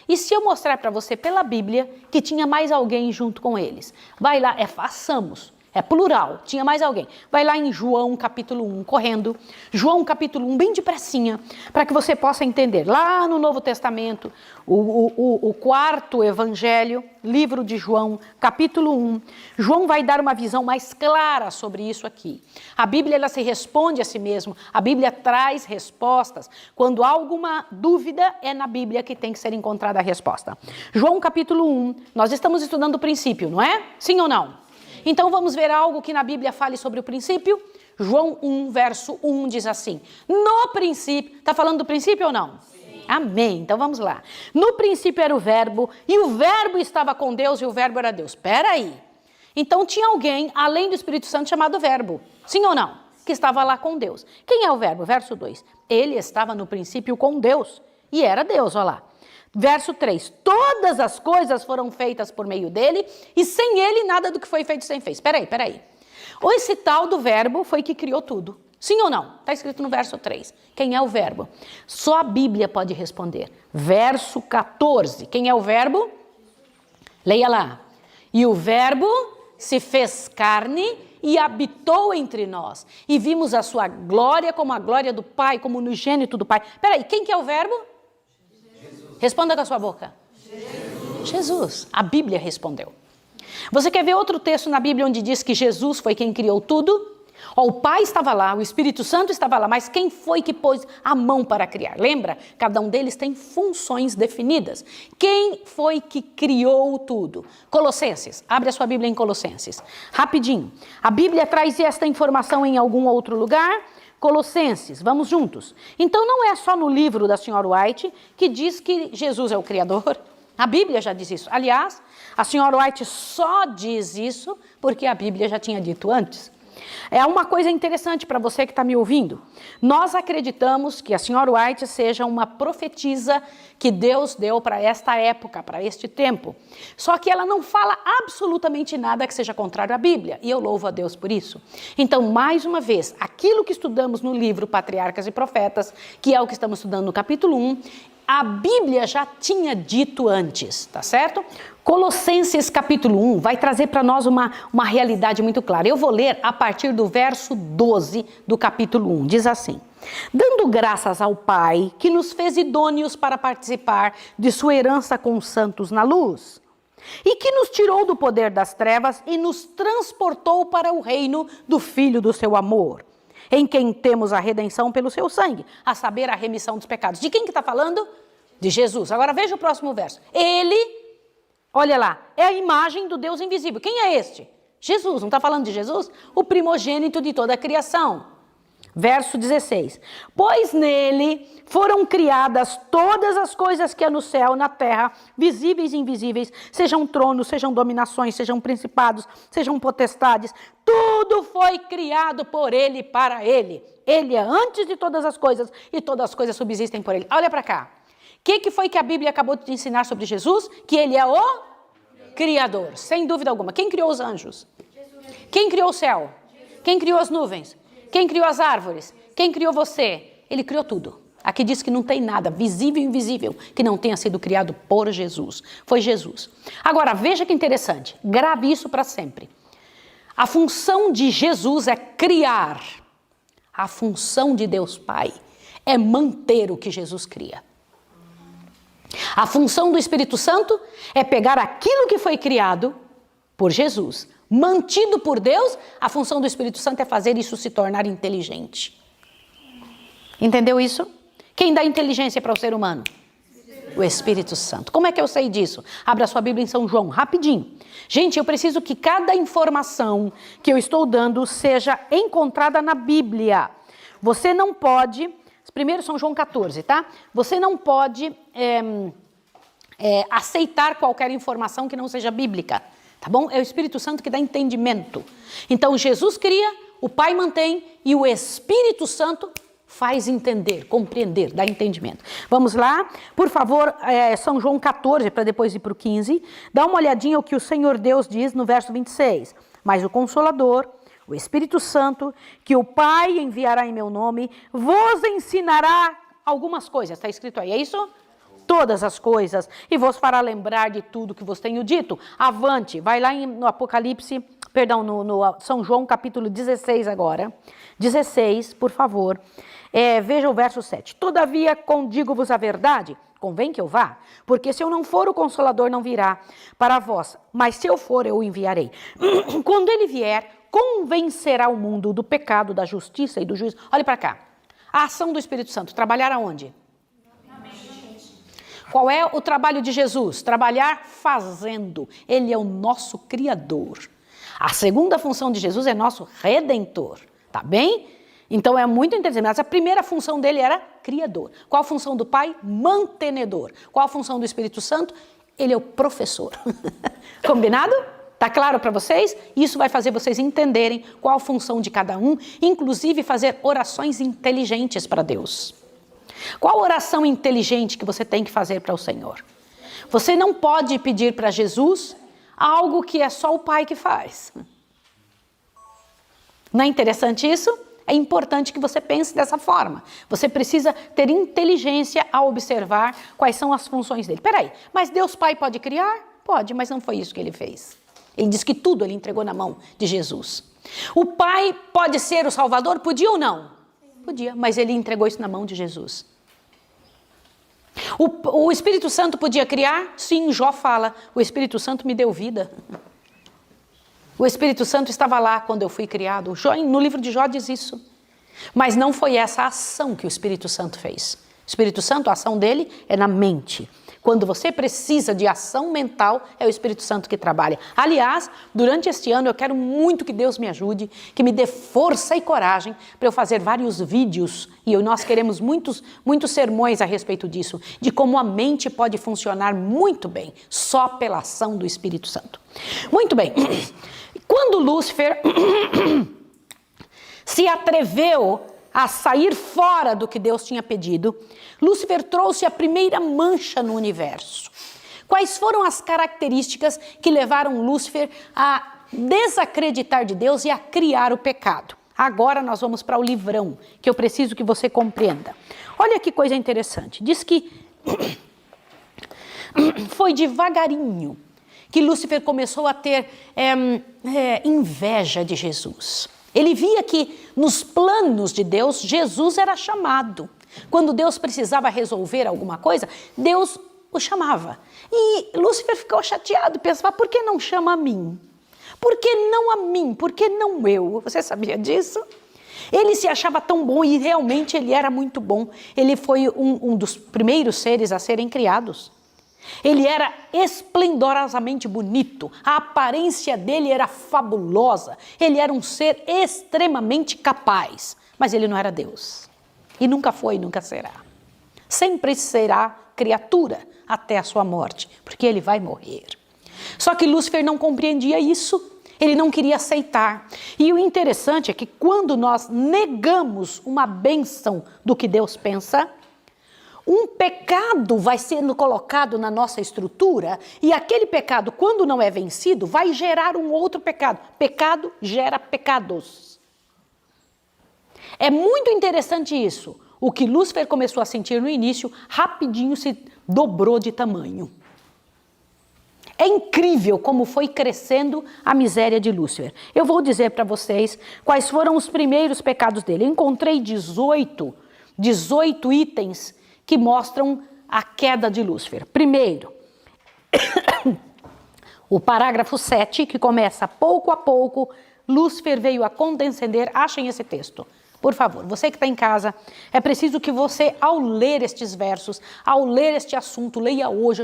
C: E se eu mostrar para você pela Bíblia que tinha mais alguém junto com eles? Vai lá, façamos. É plural, tinha mais alguém. Vai lá em João capítulo 1, correndo. João capítulo 1, bem depressinha, para que você possa entender. Lá no Novo Testamento, o quarto evangelho, livro de João, capítulo 1. João vai dar uma visão mais clara sobre isso aqui. A Bíblia, ela se responde a si mesma. A Bíblia traz respostas. Quando há alguma dúvida, é na Bíblia que tem que ser encontrada a resposta. João capítulo 1, nós estamos estudando o princípio, não é? Sim ou não? Então vamos ver algo que na Bíblia fale sobre o princípio? João 1, verso 1 diz assim: no princípio, está falando do princípio ou não? Sim. Amém, então vamos lá. No princípio era o verbo, e o verbo estava com Deus, e o verbo era Deus. Espera aí. Então tinha alguém, além do Espírito Santo, chamado verbo. Sim ou não? Que estava lá com Deus. Quem é o verbo? Verso 2. Ele estava no princípio com Deus, e era Deus, olha lá. Verso 3, todas as coisas foram feitas por meio dele, e sem ele nada do que foi feito sem fez. Espera aí. Esse tal do verbo foi que criou tudo. Sim ou não? Está escrito no verso 3. Quem é o verbo? Só a Bíblia pode responder. Verso 14, quem é o verbo? Leia lá. E o verbo se fez carne e habitou entre nós. E vimos a sua glória como a glória do Pai, como o unigênito do Pai. Espera aí, quem que é o verbo? Responda com a sua boca. Jesus. A Bíblia respondeu. Você quer ver outro texto na Bíblia onde diz que Jesus foi quem criou tudo? O Pai estava lá, o Espírito Santo estava lá, mas quem foi que pôs a mão para criar? Lembra? Cada um deles tem funções definidas. Quem foi que criou tudo? Colossenses. Abre a sua Bíblia em Colossenses. Rapidinho. A Bíblia traz esta informação em algum outro lugar? Colossenses, vamos juntos. Então não é só no livro da Senhora White que diz que Jesus é o Criador. A Bíblia já diz isso. Aliás, a Senhora White só diz isso porque a Bíblia já tinha dito antes. É uma coisa interessante para você que está me ouvindo. Nós acreditamos que a Senhora White seja uma profetisa que Deus deu para esta época, para este tempo. Só que ela não fala absolutamente nada que seja contrário à Bíblia. E eu louvo a Deus por isso. Então, mais uma vez, aquilo que estudamos no livro Patriarcas e Profetas, que é o que estamos estudando no capítulo 1, a Bíblia já tinha dito antes, tá certo? Colossenses capítulo 1 vai trazer para nós uma realidade muito clara. Eu vou ler a partir do verso 12 do capítulo 1. Diz assim: dando graças ao Pai que nos fez idôneos para participar de sua herança com os santos na luz, e que nos tirou do poder das trevas e nos transportou para o reino do Filho do seu amor, em quem temos a redenção pelo seu sangue, a saber, a remissão dos pecados. De quem que está falando? De Jesus. Agora veja o próximo verso. Ele, olha lá, é a imagem do Deus invisível. Quem é este? Jesus. Não está falando de Jesus? O primogênito de toda a criação. Verso 16. Pois nele foram criadas todas as coisas que há no céu, na terra, visíveis e invisíveis, sejam tronos, sejam dominações, sejam principados, sejam potestades. Tudo foi criado por ele e para ele. Ele é antes de todas as coisas e todas as coisas subsistem por ele. Olha para cá. O que foi que a Bíblia acabou de ensinar sobre Jesus? Que ele é o Criador, sem dúvida alguma. Quem criou os anjos? Quem criou o céu? Quem criou as nuvens? Quem criou as árvores? Quem criou você? Ele criou tudo. Aqui diz que não tem nada, visível e invisível, que não tenha sido criado por Jesus. Foi Jesus. Agora, veja que interessante. Grave isso para sempre. A função de Jesus é criar. A função de Deus Pai é manter o que Jesus cria. A função do Espírito Santo é pegar aquilo que foi criado por Jesus, mantido por Deus. A função do Espírito Santo é fazer isso se tornar inteligente. Entendeu isso? Quem dá inteligência para o ser humano? O Espírito Santo. Como é que eu sei disso? Abra sua Bíblia em São João, rapidinho. Gente, eu preciso que cada informação que eu estou dando seja encontrada na Bíblia. Você não pode... Primeiro São João 14, tá? Você não pode aceitar qualquer informação que não seja bíblica. Tá bom? É o Espírito Santo que dá entendimento. Então, Jesus cria, o Pai mantém e o Espírito Santo faz entender, compreender, dá entendimento. Vamos lá? Por favor, São João 14, para depois ir para o 15. Dá uma olhadinha o que o Senhor Deus diz no verso 26. Mas o Consolador, o Espírito Santo, que o Pai enviará em meu nome, vos ensinará algumas coisas. Está escrito aí, é isso? Todas as coisas, e vos fará lembrar de tudo que vos tenho dito. Avante, vai lá no Apocalipse, perdão, no São João capítulo 16 agora. 16, por favor. Veja o verso 7. Todavia, condigo-vos a verdade, convém que eu vá, porque se eu não for, o Consolador não virá para vós, mas se eu for, eu o enviarei. Quando ele vier, convencerá o mundo do pecado, da justiça e do juízo. Olhe para cá. A ação do Espírito Santo, trabalhar aonde? Qual é o trabalho de Jesus? Trabalhar fazendo. Ele é o nosso Criador. A segunda função de Jesus é nosso Redentor. Tá bem? Então é muito interessante. Mas a primeira função dele era Criador. Qual a função do Pai? Mantenedor. Qual a função do Espírito Santo? Ele é o professor. Combinado? Tá claro para vocês? Isso vai fazer vocês entenderem qual a função de cada um, inclusive fazer orações inteligentes para Deus. Qual oração inteligente que você tem que fazer para o Senhor? Você não pode pedir para Jesus algo que é só o Pai que faz. Não é interessante isso? É importante que você pense dessa forma. Você precisa ter inteligência ao observar quais são as funções dele. Peraí, mas Deus Pai pode criar? Pode, mas não foi isso que ele fez. Ele diz que tudo ele entregou na mão de Jesus. O Pai pode ser o Salvador? Podia ou não? Podia, mas ele entregou isso na mão de Jesus. O Espírito Santo podia criar? Sim, Jó fala, o Espírito Santo me deu vida. O Espírito Santo estava lá quando eu fui criado. No livro de Jó diz isso. Mas não foi essa a ação que o Espírito Santo fez. O Espírito Santo, a ação dele é na mente. Quando você precisa de ação mental, é o Espírito Santo que trabalha. Aliás, durante este ano eu quero muito que Deus me ajude, que me dê força e coragem para eu fazer vários vídeos, e nós queremos muitos sermões a respeito disso, de como a mente pode funcionar muito bem, só pela ação do Espírito Santo. Muito bem. Quando Lúcifer se atreveu a sair fora do que Deus tinha pedido, Lúcifer trouxe a primeira mancha no universo. Quais foram as características que levaram Lúcifer a desacreditar de Deus e a criar o pecado? Agora nós vamos para o livrão, que eu preciso que você compreenda. Olha que coisa interessante. Diz que Foi devagarinho que Lúcifer começou a ter inveja de Jesus. Ele via que nos planos de Deus, Jesus era chamado. Quando Deus precisava resolver alguma coisa, Deus o chamava. E Lúcifer ficou chateado, pensava, por que não chama a mim? Por que não a mim? Por que não eu? Você sabia disso? Ele se achava tão bom e realmente ele era muito bom. Ele foi um dos primeiros seres a serem criados. Ele era esplendorosamente bonito, a aparência dele era fabulosa, ele era um ser extremamente capaz, mas ele não era Deus. E nunca foi, nunca será. Sempre será criatura até a sua morte, porque ele vai morrer. Só que Lúcifer não compreendia isso, ele não queria aceitar. E o interessante é que quando nós negamos uma bênção do que Deus pensa, um pecado vai sendo colocado na nossa estrutura e aquele pecado, quando não é vencido, vai gerar um outro pecado. Pecado gera pecados. É muito interessante isso. O que Lúcifer começou a sentir no início, rapidinho se dobrou de tamanho. É incrível como foi crescendo a miséria de Lúcifer. Eu vou dizer para vocês quais foram os primeiros pecados dele. Eu encontrei 18 itens que mostram a queda de Lúcifer. Primeiro, o parágrafo 7, que começa pouco a pouco, Lúcifer veio a condescender. Achem esse texto. Por favor, você que está em casa, é preciso que você, ao ler estes versos, ao ler este assunto, leia hoje.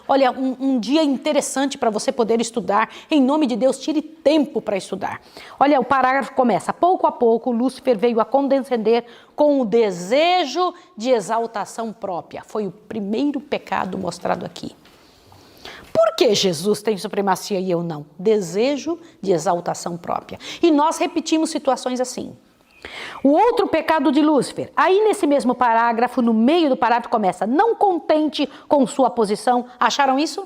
C: Olha, um dia interessante para você poder estudar. Em nome de Deus, tire tempo para estudar. Olha, o parágrafo começa. Pouco a pouco, Lúcifer veio a condescender com o desejo de exaltação própria. Foi o primeiro pecado mostrado aqui. Por que Jesus tem supremacia e eu não? Desejo de exaltação própria. E nós repetimos situações assim. O outro pecado de Lúcifer, aí nesse mesmo parágrafo, no meio do parágrafo começa, não contente com sua posição. Acharam isso?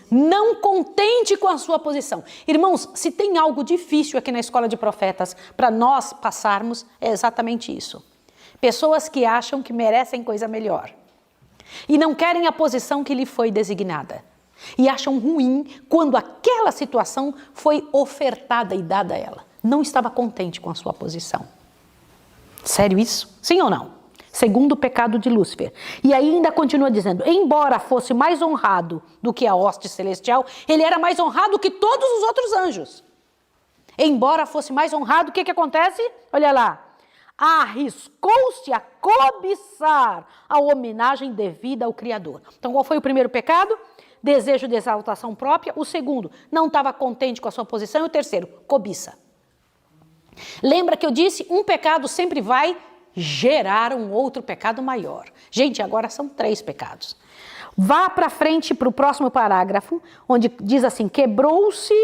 C: Não contente com a sua posição. Irmãos, se tem algo difícil aqui na Escola de Profetas para nós passarmos, é exatamente isso. Pessoas que acham que merecem coisa melhor e não querem a posição que lhe foi designada. E acham ruim quando aquela situação foi ofertada e dada a ela. Não estava contente com a sua posição. Sério isso? Sim ou não? Segundo pecado de Lúcifer. E aí ainda continua dizendo, embora fosse mais honrado do que a hoste celestial, ele era mais honrado que todos os outros anjos. Embora fosse mais honrado, o que acontece? Olha lá. Arriscou-se a cobiçar a homenagem devida ao Criador. Então qual foi o primeiro pecado? Desejo de exaltação própria. O segundo, não estava contente com a sua posição. E o terceiro, cobiça. Lembra que eu disse, um pecado sempre vai gerar um outro pecado maior. Gente, agora são 3 pecados. Vá para frente para o próximo parágrafo, onde diz assim, quebrou-se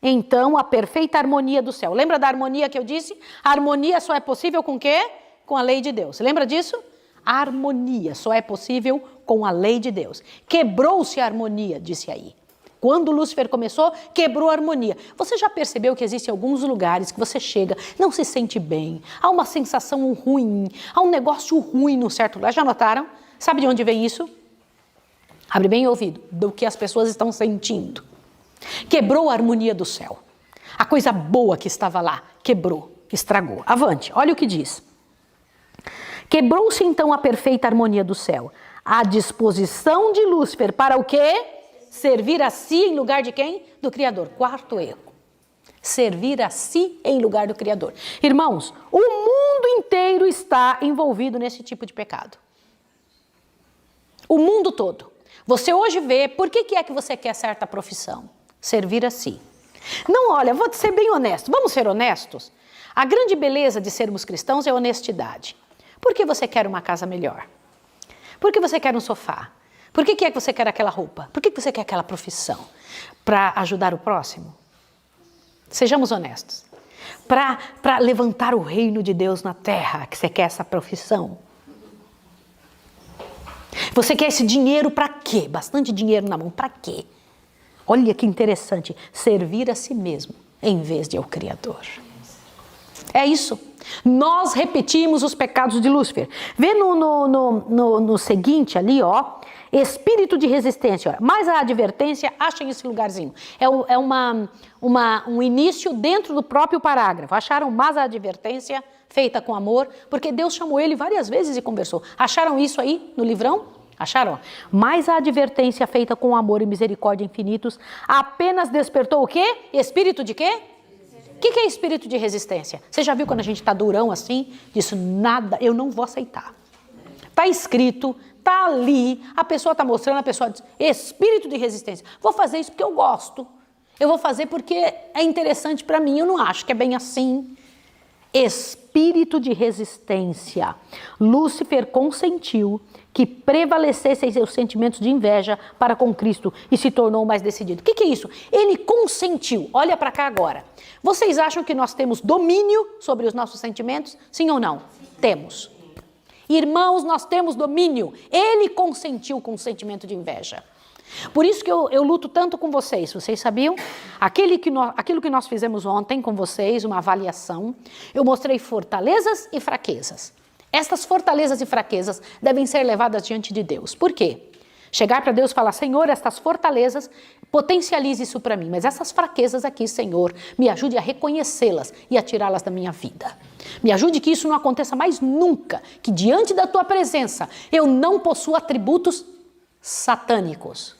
C: então a perfeita harmonia do céu. Lembra da harmonia que eu disse? A harmonia só é possível com o quê? Com a lei de Deus. Lembra disso? A harmonia só é possível com a lei de Deus. Quebrou-se a harmonia, disse aí. Quando Lúcifer começou, quebrou a harmonia. Você já percebeu que existem alguns lugares que você chega, não se sente bem, há uma sensação ruim, há um negócio ruim num certo lugar. Já notaram? Sabe de onde vem isso? Abre bem o ouvido, do que as pessoas estão sentindo. Quebrou a harmonia do céu. A coisa boa que estava lá, quebrou, estragou. Avante, olha o que diz. Quebrou-se então a perfeita harmonia do céu. A disposição de Lúcifer para o quê? Servir a si em lugar de quem? Do Criador. Quarto erro. Servir a si em lugar do Criador. Irmãos, o mundo inteiro está envolvido nesse tipo de pecado. O mundo todo. Você hoje vê, por que é que você quer certa profissão? Servir a si. Não, olha, vou ser bem honesto. Vamos ser honestos? A grande beleza de sermos cristãos é a honestidade. Por que você quer uma casa melhor? Por que você quer um sofá? Por que é que você quer aquela roupa? Por que você quer aquela profissão? Para ajudar o próximo? Sejamos honestos. Para levantar o reino de Deus na terra, que você quer essa profissão. Você quer esse dinheiro para quê? Bastante dinheiro na mão, para quê? Olha que interessante, servir a si mesmo em vez de ao Criador. É isso. Nós repetimos os pecados de Lúcifer. Vê no seguinte ali, ó. Espírito de resistência. Mais a advertência, achem esse lugarzinho. É um início dentro do próprio parágrafo. Acharam mais a advertência feita com amor? Porque Deus chamou ele várias vezes e conversou. Acharam isso aí no livrão? Acharam? Mas a advertência feita com amor e misericórdia infinitos apenas despertou o quê? Espírito de quê? O que é espírito de resistência? Você já viu quando a gente está durão assim? Disso nada, eu não vou aceitar. Está escrito, está ali, a pessoa está mostrando, a pessoa diz, espírito de resistência. Vou fazer isso porque eu gosto. Eu vou fazer porque é interessante para mim, eu não acho que é bem assim. Espírito de resistência. Lúcifer consentiu que prevalecessem seus sentimentos de inveja para com Cristo e se tornou mais decidido. O que é isso? Ele consentiu. Olha para cá agora. Vocês acham que nós temos domínio sobre os nossos sentimentos? Sim ou não? Temos. Irmãos, nós temos domínio. Ele consentiu com o sentimento de inveja. Por isso que eu luto tanto com vocês. Vocês sabiam? Aquilo que nós fizemos ontem com vocês, uma avaliação, eu mostrei fortalezas e fraquezas. Estas fortalezas e fraquezas devem ser levadas diante de Deus. Por quê? Chegar para Deus e falar, Senhor, estas fortalezas, potencialize isso para mim, mas essas fraquezas aqui, Senhor, me ajude a reconhecê-las e a tirá-las da minha vida. Me ajude que isso não aconteça mais nunca, que diante da Tua presença eu não possua atributos satânicos.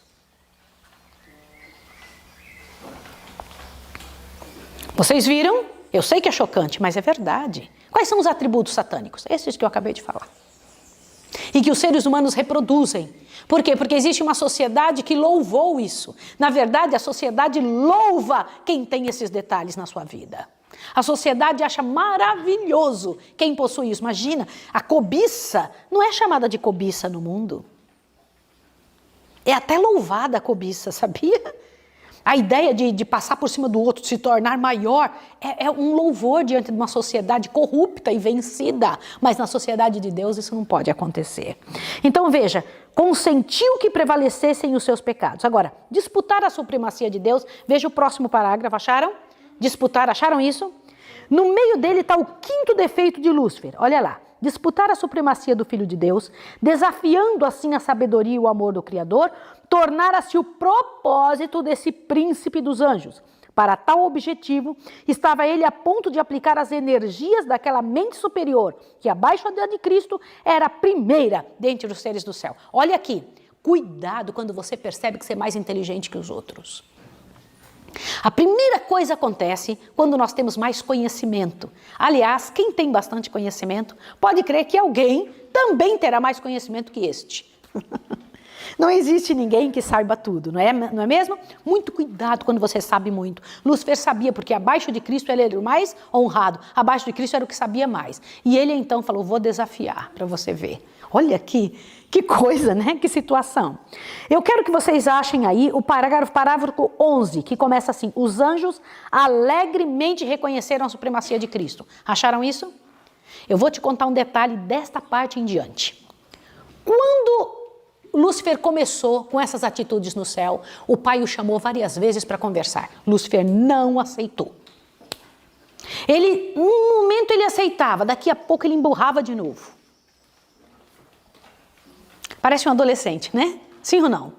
C: Vocês viram? Eu sei que é chocante, mas é verdade. Quais são os atributos satânicos? Esses que eu acabei de falar. E que os seres humanos reproduzem. Por quê? Porque existe uma sociedade que louvou isso. Na verdade, a sociedade louva quem tem esses detalhes na sua vida. A sociedade acha maravilhoso quem possui isso. Imagina, a cobiça não é chamada de cobiça no mundo. É até louvada a cobiça, sabia? A ideia de passar por cima do outro, de se tornar maior, é um louvor diante de uma sociedade corrupta e vencida. Mas na sociedade de Deus isso não pode acontecer. Então veja, consentiu que prevalecessem os seus pecados. Agora, disputar a supremacia de Deus, veja o próximo parágrafo, acharam? Disputar, acharam isso? No meio dele está o quinto defeito de Lúcifer, olha lá. Disputar a supremacia do Filho de Deus, desafiando assim a sabedoria e o amor do Criador, tornara-se o propósito desse príncipe dos anjos. Para tal objetivo, estava ele a ponto de aplicar as energias daquela mente superior, que abaixo da de Cristo era a primeira dentre os seres do céu. Olha aqui, cuidado quando você percebe que você é mais inteligente que os outros. A primeira coisa acontece quando nós temos mais conhecimento. Aliás, quem tem bastante conhecimento pode crer que alguém também terá mais conhecimento que este. Não existe ninguém que saiba tudo, não é mesmo? Muito cuidado quando você sabe muito. Lúcifer sabia, porque abaixo de Cristo ele era o mais honrado, abaixo de Cristo era o que sabia mais. E ele então falou, vou desafiar para você ver. Olha aqui, que coisa, né? Que situação. Eu quero que vocês achem aí o parágrafo 11, que começa assim, os anjos alegremente reconheceram a supremacia de Cristo. Acharam isso? Eu vou te contar um detalhe desta parte em diante. Quando Lúcifer começou com essas atitudes no céu, o pai o chamou várias vezes para conversar. Lúcifer não aceitou. Num momento ele aceitava, daqui a pouco ele emburrava de novo. Parece um adolescente, né? Sim ou não?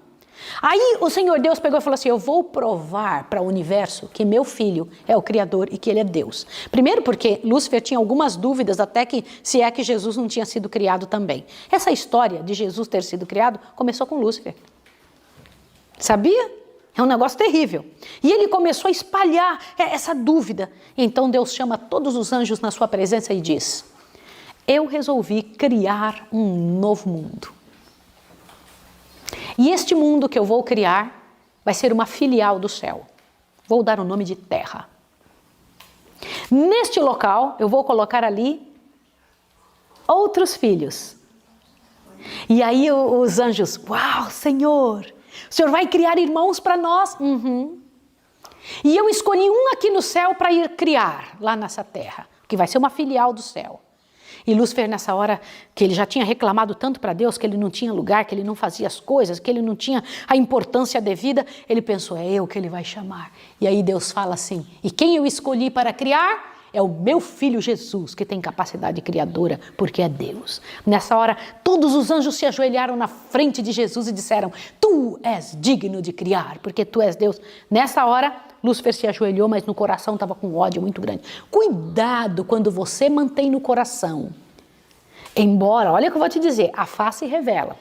C: Aí o Senhor Deus pegou e falou assim, eu vou provar para o universo que meu filho é o Criador e que ele é Deus. Primeiro porque Lúcifer tinha algumas dúvidas até que se é que Jesus não tinha sido criado também. Essa história de Jesus ter sido criado começou com Lúcifer. Sabia? É um negócio terrível. E ele começou a espalhar essa dúvida. Então Deus chama todos os anjos na sua presença e diz, eu resolvi criar um novo mundo. E este mundo que eu vou criar vai ser uma filial do céu. Vou dar o nome de Terra. Neste local, eu vou colocar ali outros filhos. E aí os anjos, uau, Senhor, o Senhor vai criar irmãos para nós? Uhum. E eu escolhi um aqui no céu para ir criar lá nessa terra, que vai ser uma filial do céu. E Lúcifer, nessa hora que ele já tinha reclamado tanto para Deus, que ele não tinha lugar, que ele não fazia as coisas, que ele não tinha a importância devida, ele pensou, é eu que ele vai chamar. E aí Deus fala assim, e quem eu escolhi para criar? é o meu filho Jesus que tem capacidade criadora, porque é Deus. Nessa hora, todos os anjos se ajoelharam na frente de Jesus e disseram: tu és digno de criar, porque tu és Deus. Nessa hora, Lúcifer se ajoelhou, mas no coração estava com ódio muito grande. Cuidado quando você mantém no coração. Embora, olha o que eu vou te dizer, a face revela.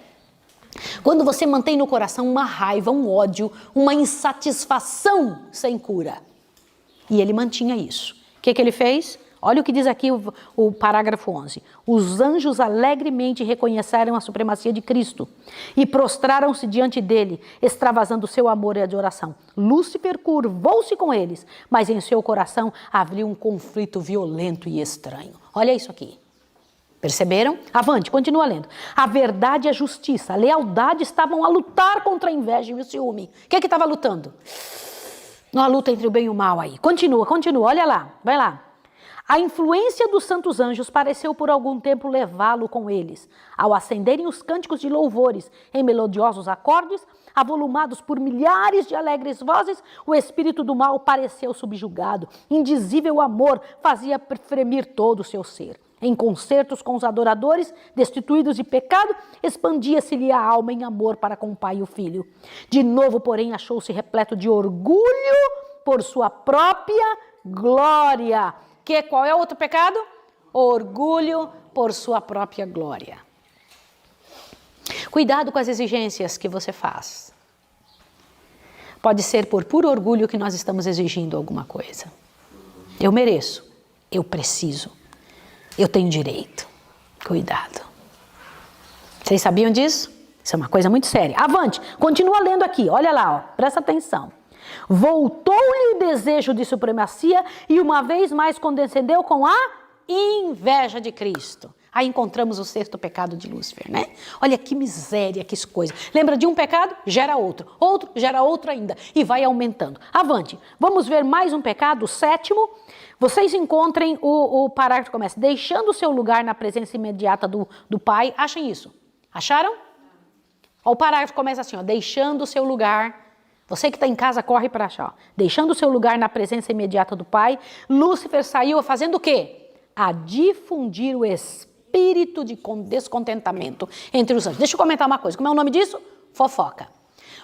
C: Quando você mantém no coração uma raiva, um ódio, uma insatisfação sem cura. E ele mantinha isso. O que ele fez? Olha o que diz aqui o parágrafo 11. Os anjos alegremente reconheceram a supremacia de Cristo e prostraram-se diante dele, extravasando seu amor e adoração. Lúcifer curvou-se com eles, mas em seu coração havia um conflito violento e estranho. Olha isso aqui. Perceberam? Avante, continua lendo. A verdade e a justiça, a lealdade estavam a lutar contra a inveja e o ciúme. O que estava lutando? Uma luta entre o bem e o mal aí. Continua, olha lá, vai lá. A influência dos santos anjos pareceu por algum tempo levá-lo com eles. Ao acenderem os cânticos de louvores em melodiosos acordes, avolumados por milhares de alegres vozes, o espírito do mal pareceu subjugado. Indizível amor fazia fremir todo o seu ser. Em concertos com os adoradores, destituídos de pecado, expandia-se-lhe a alma em amor para com o pai e o filho. De novo, porém, achou-se repleto de orgulho por sua própria glória. Qual é o outro pecado? Orgulho por sua própria glória. Cuidado com as exigências que você faz. Pode ser por puro orgulho que nós estamos exigindo alguma coisa. Eu mereço, eu preciso. Eu tenho direito. Cuidado. Vocês sabiam disso? Isso é uma coisa muito séria. Avante, continua lendo aqui. Olha lá, ó, presta atenção. Voltou-lhe o desejo de supremacia e uma vez mais condescendeu com a inveja de Cristo. Aí encontramos o sexto pecado de Lúcifer, né? Olha que miséria, que coisa. Lembra de um pecado? Gera outro. Outro gera outro ainda. E vai aumentando. Avante. Vamos ver mais um pecado, o sétimo. Vocês encontrem o parágrafo que começa. Deixando o seu lugar na presença imediata do Pai. Achem isso. Acharam? O parágrafo começa assim, ó. Deixando o seu lugar. Você que está em casa, corre para achar. Ó. Deixando o seu lugar na presença imediata do Pai. Lúcifer saiu fazendo o quê? A difundir o espírito de descontentamento entre os anjos. Deixa eu comentar uma coisa. Como é o nome disso? Fofoca.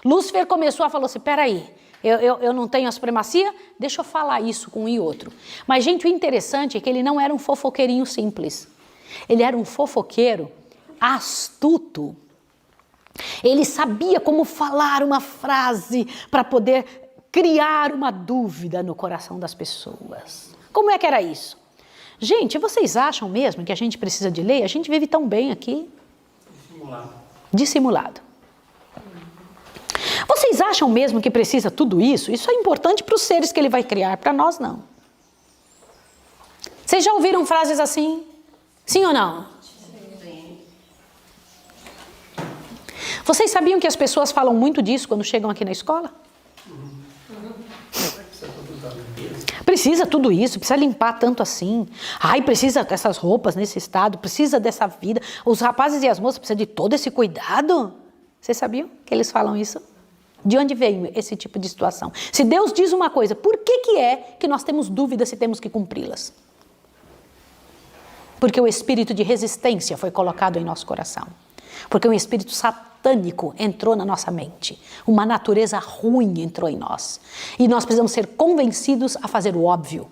C: Lúcifer começou a falar assim, peraí, eu não tenho a supremacia? Deixa eu falar isso com um e outro. Mas, gente, o interessante é que ele não era um fofoqueirinho simples. Ele era um fofoqueiro astuto. Ele sabia como falar uma frase para poder criar uma dúvida no coração das pessoas. Como é que era isso? Gente, vocês acham mesmo que a gente precisa de lei? A gente vive tão bem aqui. Dissimulado. Vocês acham mesmo que precisa tudo isso? Isso é importante para os seres que ele vai criar, para nós não. Vocês já ouviram frases assim? Sim ou não? Sim. Vocês sabiam que as pessoas falam muito disso quando chegam aqui na escola? Precisa tudo isso, precisa limpar tanto assim. Ai, precisa dessas roupas nesse estado, precisa dessa vida. Os rapazes e as moças precisam de todo esse cuidado. Vocês sabiam que eles falam isso? De onde veio esse tipo de situação? Se Deus diz uma coisa, por que é que nós temos dúvida se temos que cumpri-las? Porque o espírito de resistência foi colocado em nosso coração. Porque um espírito satânico entrou na nossa mente. Uma natureza ruim entrou em nós. E nós precisamos ser convencidos a fazer o óbvio.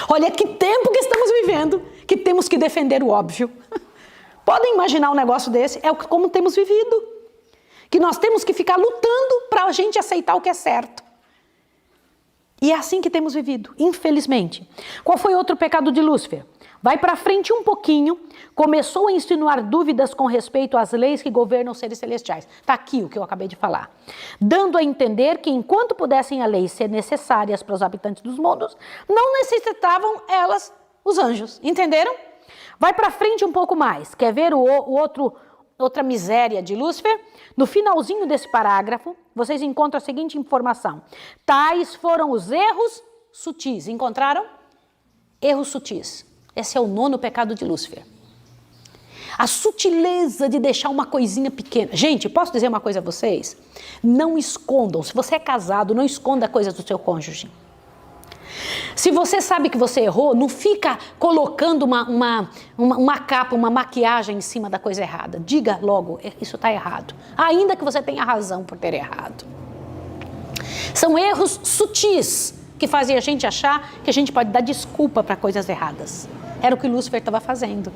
C: Olha que tempo que estamos vivendo, que temos que defender o óbvio. Podem imaginar um negócio desse? É como temos vivido. Que nós temos que ficar lutando para a gente aceitar o que é certo. E é assim que temos vivido, infelizmente. Qual foi outro pecado de Lúcifer? Vai para frente um pouquinho, começou a insinuar dúvidas com respeito às leis que governam os seres celestiais. Está aqui o que eu acabei de falar. Dando a entender que enquanto pudessem as leis ser necessárias para os habitantes dos mundos, não necessitavam elas, os anjos. Entenderam? Vai para frente um pouco mais. Quer ver outra miséria de Lúcifer? No finalzinho desse parágrafo, vocês encontram a seguinte informação. Tais foram os erros sutis. Encontraram? Erros sutis. Esse é o 9º pecado de Lúcifer. A sutileza de deixar uma coisinha pequena. Gente, posso dizer uma coisa a vocês? Não escondam. Se você é casado, não esconda coisas do seu cônjuge. Se você sabe que você errou, não fica colocando uma capa, uma maquiagem em cima da coisa errada. Diga logo, isso está errado. Ainda que você tenha razão por ter errado. São erros sutis que fazem a gente achar que a gente pode dar desculpa para coisas erradas. Era o que Lúcifer estava fazendo.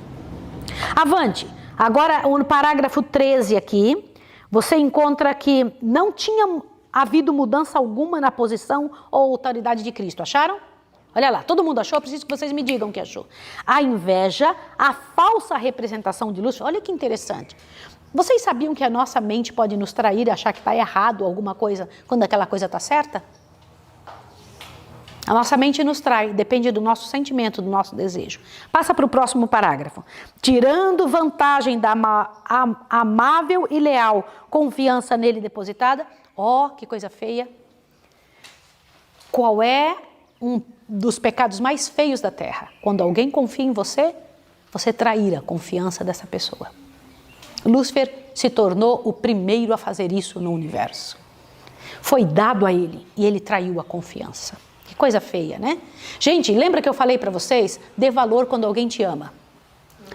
C: Avante. Agora, no parágrafo 13 aqui, você encontra que não tinha havido mudança alguma na posição ou autoridade de Cristo. Acharam? Olha lá, todo mundo achou? Eu preciso que vocês me digam o que achou. A inveja, a falsa representação de Lúcifer. Olha que interessante. Vocês sabiam que a nossa mente pode nos trair e achar que está errado alguma coisa quando aquela coisa está certa? A nossa mente nos trai, depende do nosso sentimento, do nosso desejo. Passa para o próximo parágrafo. Tirando vantagem da amável e leal confiança nele depositada. Ó, que coisa feia. Qual é um dos pecados mais feios da terra? Quando alguém confia em você, você trair a confiança dessa pessoa. Lúcifer se tornou o primeiro a fazer isso no universo. Foi dado a ele e ele traiu a confiança. Que coisa feia, né? Gente, lembra que eu falei para vocês? Dê valor quando alguém te ama.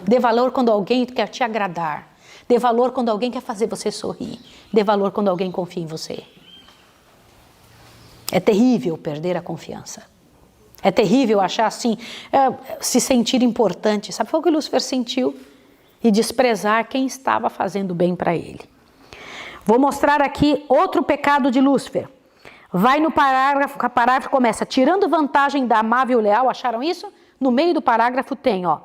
C: Dê valor quando alguém quer te agradar. Dê valor quando alguém quer fazer você sorrir. Dê valor quando alguém confia em você. É terrível perder a confiança. É terrível achar assim, se sentir importante. Sabe o que Lúcifer sentiu? E desprezar quem estava fazendo bem para ele. Vou mostrar aqui outro pecado de Lúcifer. Vai no parágrafo, o parágrafo começa, tirando vantagem da amável e leal, acharam isso? No meio do parágrafo tem, ó.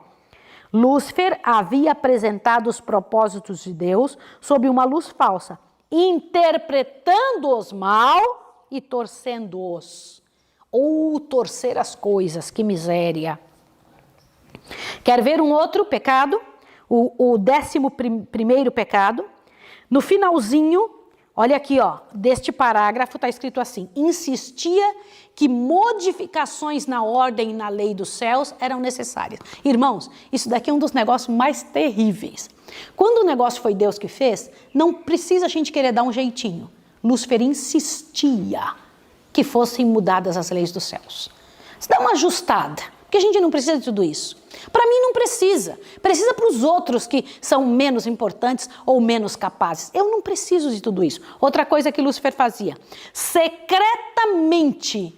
C: Lúcifer havia apresentado os propósitos de Deus sob uma luz falsa, interpretando-os mal e torcendo-os. Ou torcer as coisas, que miséria. Quer ver um outro pecado? O 11º pecado. No finalzinho, olha aqui, ó, deste parágrafo está escrito assim: insistia que modificações na ordem e na lei dos céus eram necessárias. Irmãos, isso daqui é um dos negócios mais terríveis. Quando o negócio foi Deus que fez, não precisa a gente querer dar um jeitinho. Lúcifer insistia que fossem mudadas as leis dos céus. Se dá uma ajustada, porque a gente não precisa de tudo isso. Para mim não precisa. Precisa para os outros que são menos importantes ou menos capazes. Eu não preciso de tudo isso. Outra coisa que Lúcifer fazia, secretamente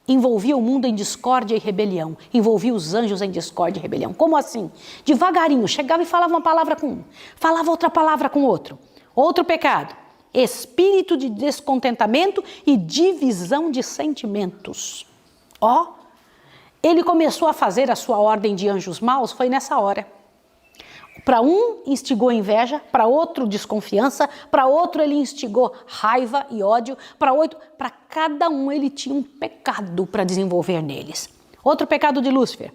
C: envolvia o mundo em discórdia e rebelião. Envolvia os anjos em discórdia e rebelião. Como assim? Devagarinho, chegava e falava uma palavra com um, falava outra palavra com outro. Outro pecado, espírito de descontentamento e divisão de sentimentos. Ó, ele começou a fazer a sua ordem de anjos maus, foi nessa hora. Para um instigou inveja, para outro desconfiança, para outro ele instigou raiva e ódio, para cada um ele tinha um pecado para desenvolver neles. Outro pecado de Lúcifer.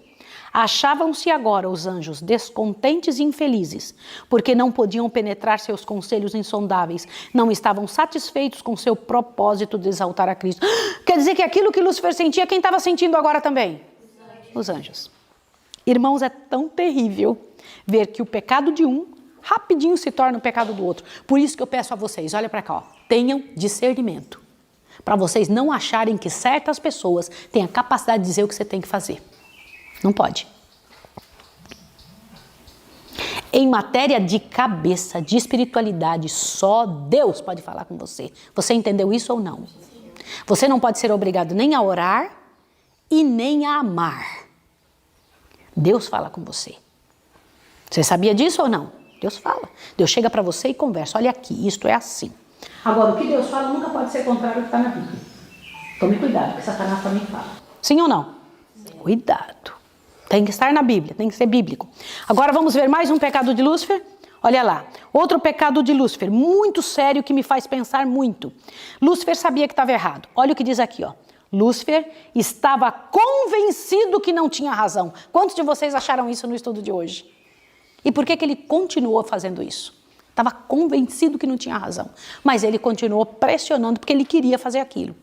C: Achavam-se agora os anjos descontentes e infelizes, porque não podiam penetrar seus conselhos insondáveis, não estavam satisfeitos com seu propósito de exaltar a Cristo. Quer dizer que aquilo que Lúcifer sentia, quem estava sentindo agora também? Os anjos. Irmãos, é tão terrível ver que o pecado de um rapidinho se torna o pecado do outro. Por isso que eu peço a vocês, olha para cá, ó, tenham discernimento, para vocês não acharem que certas pessoas têm a capacidade de dizer o que você tem que fazer. Não pode. Em matéria de cabeça, de espiritualidade, só Deus pode falar com você. Você entendeu isso ou não? Você não pode ser obrigado nem a orar e nem a amar. Deus fala com você. Você sabia disso ou não? Deus fala. Deus chega para você e conversa. Olha aqui, isto é assim. Agora, o que Deus fala nunca pode ser contrário ao que está na Bíblia. Tome cuidado, porque Satanás também fala. Sim ou não? Sim. Cuidado. Tem que estar na Bíblia, tem que ser bíblico. Agora vamos ver mais um pecado de Lúcifer? Olha lá, outro pecado de Lúcifer, muito sério, que me faz pensar muito. Lúcifer sabia que estava errado. Olha o que diz aqui, ó. Lúcifer estava convencido que não tinha razão. Quantos de vocês acharam isso no estudo de hoje? E por que ele continuou fazendo isso? Estava convencido que não tinha razão. Mas ele continuou pressionando porque ele queria fazer aquilo.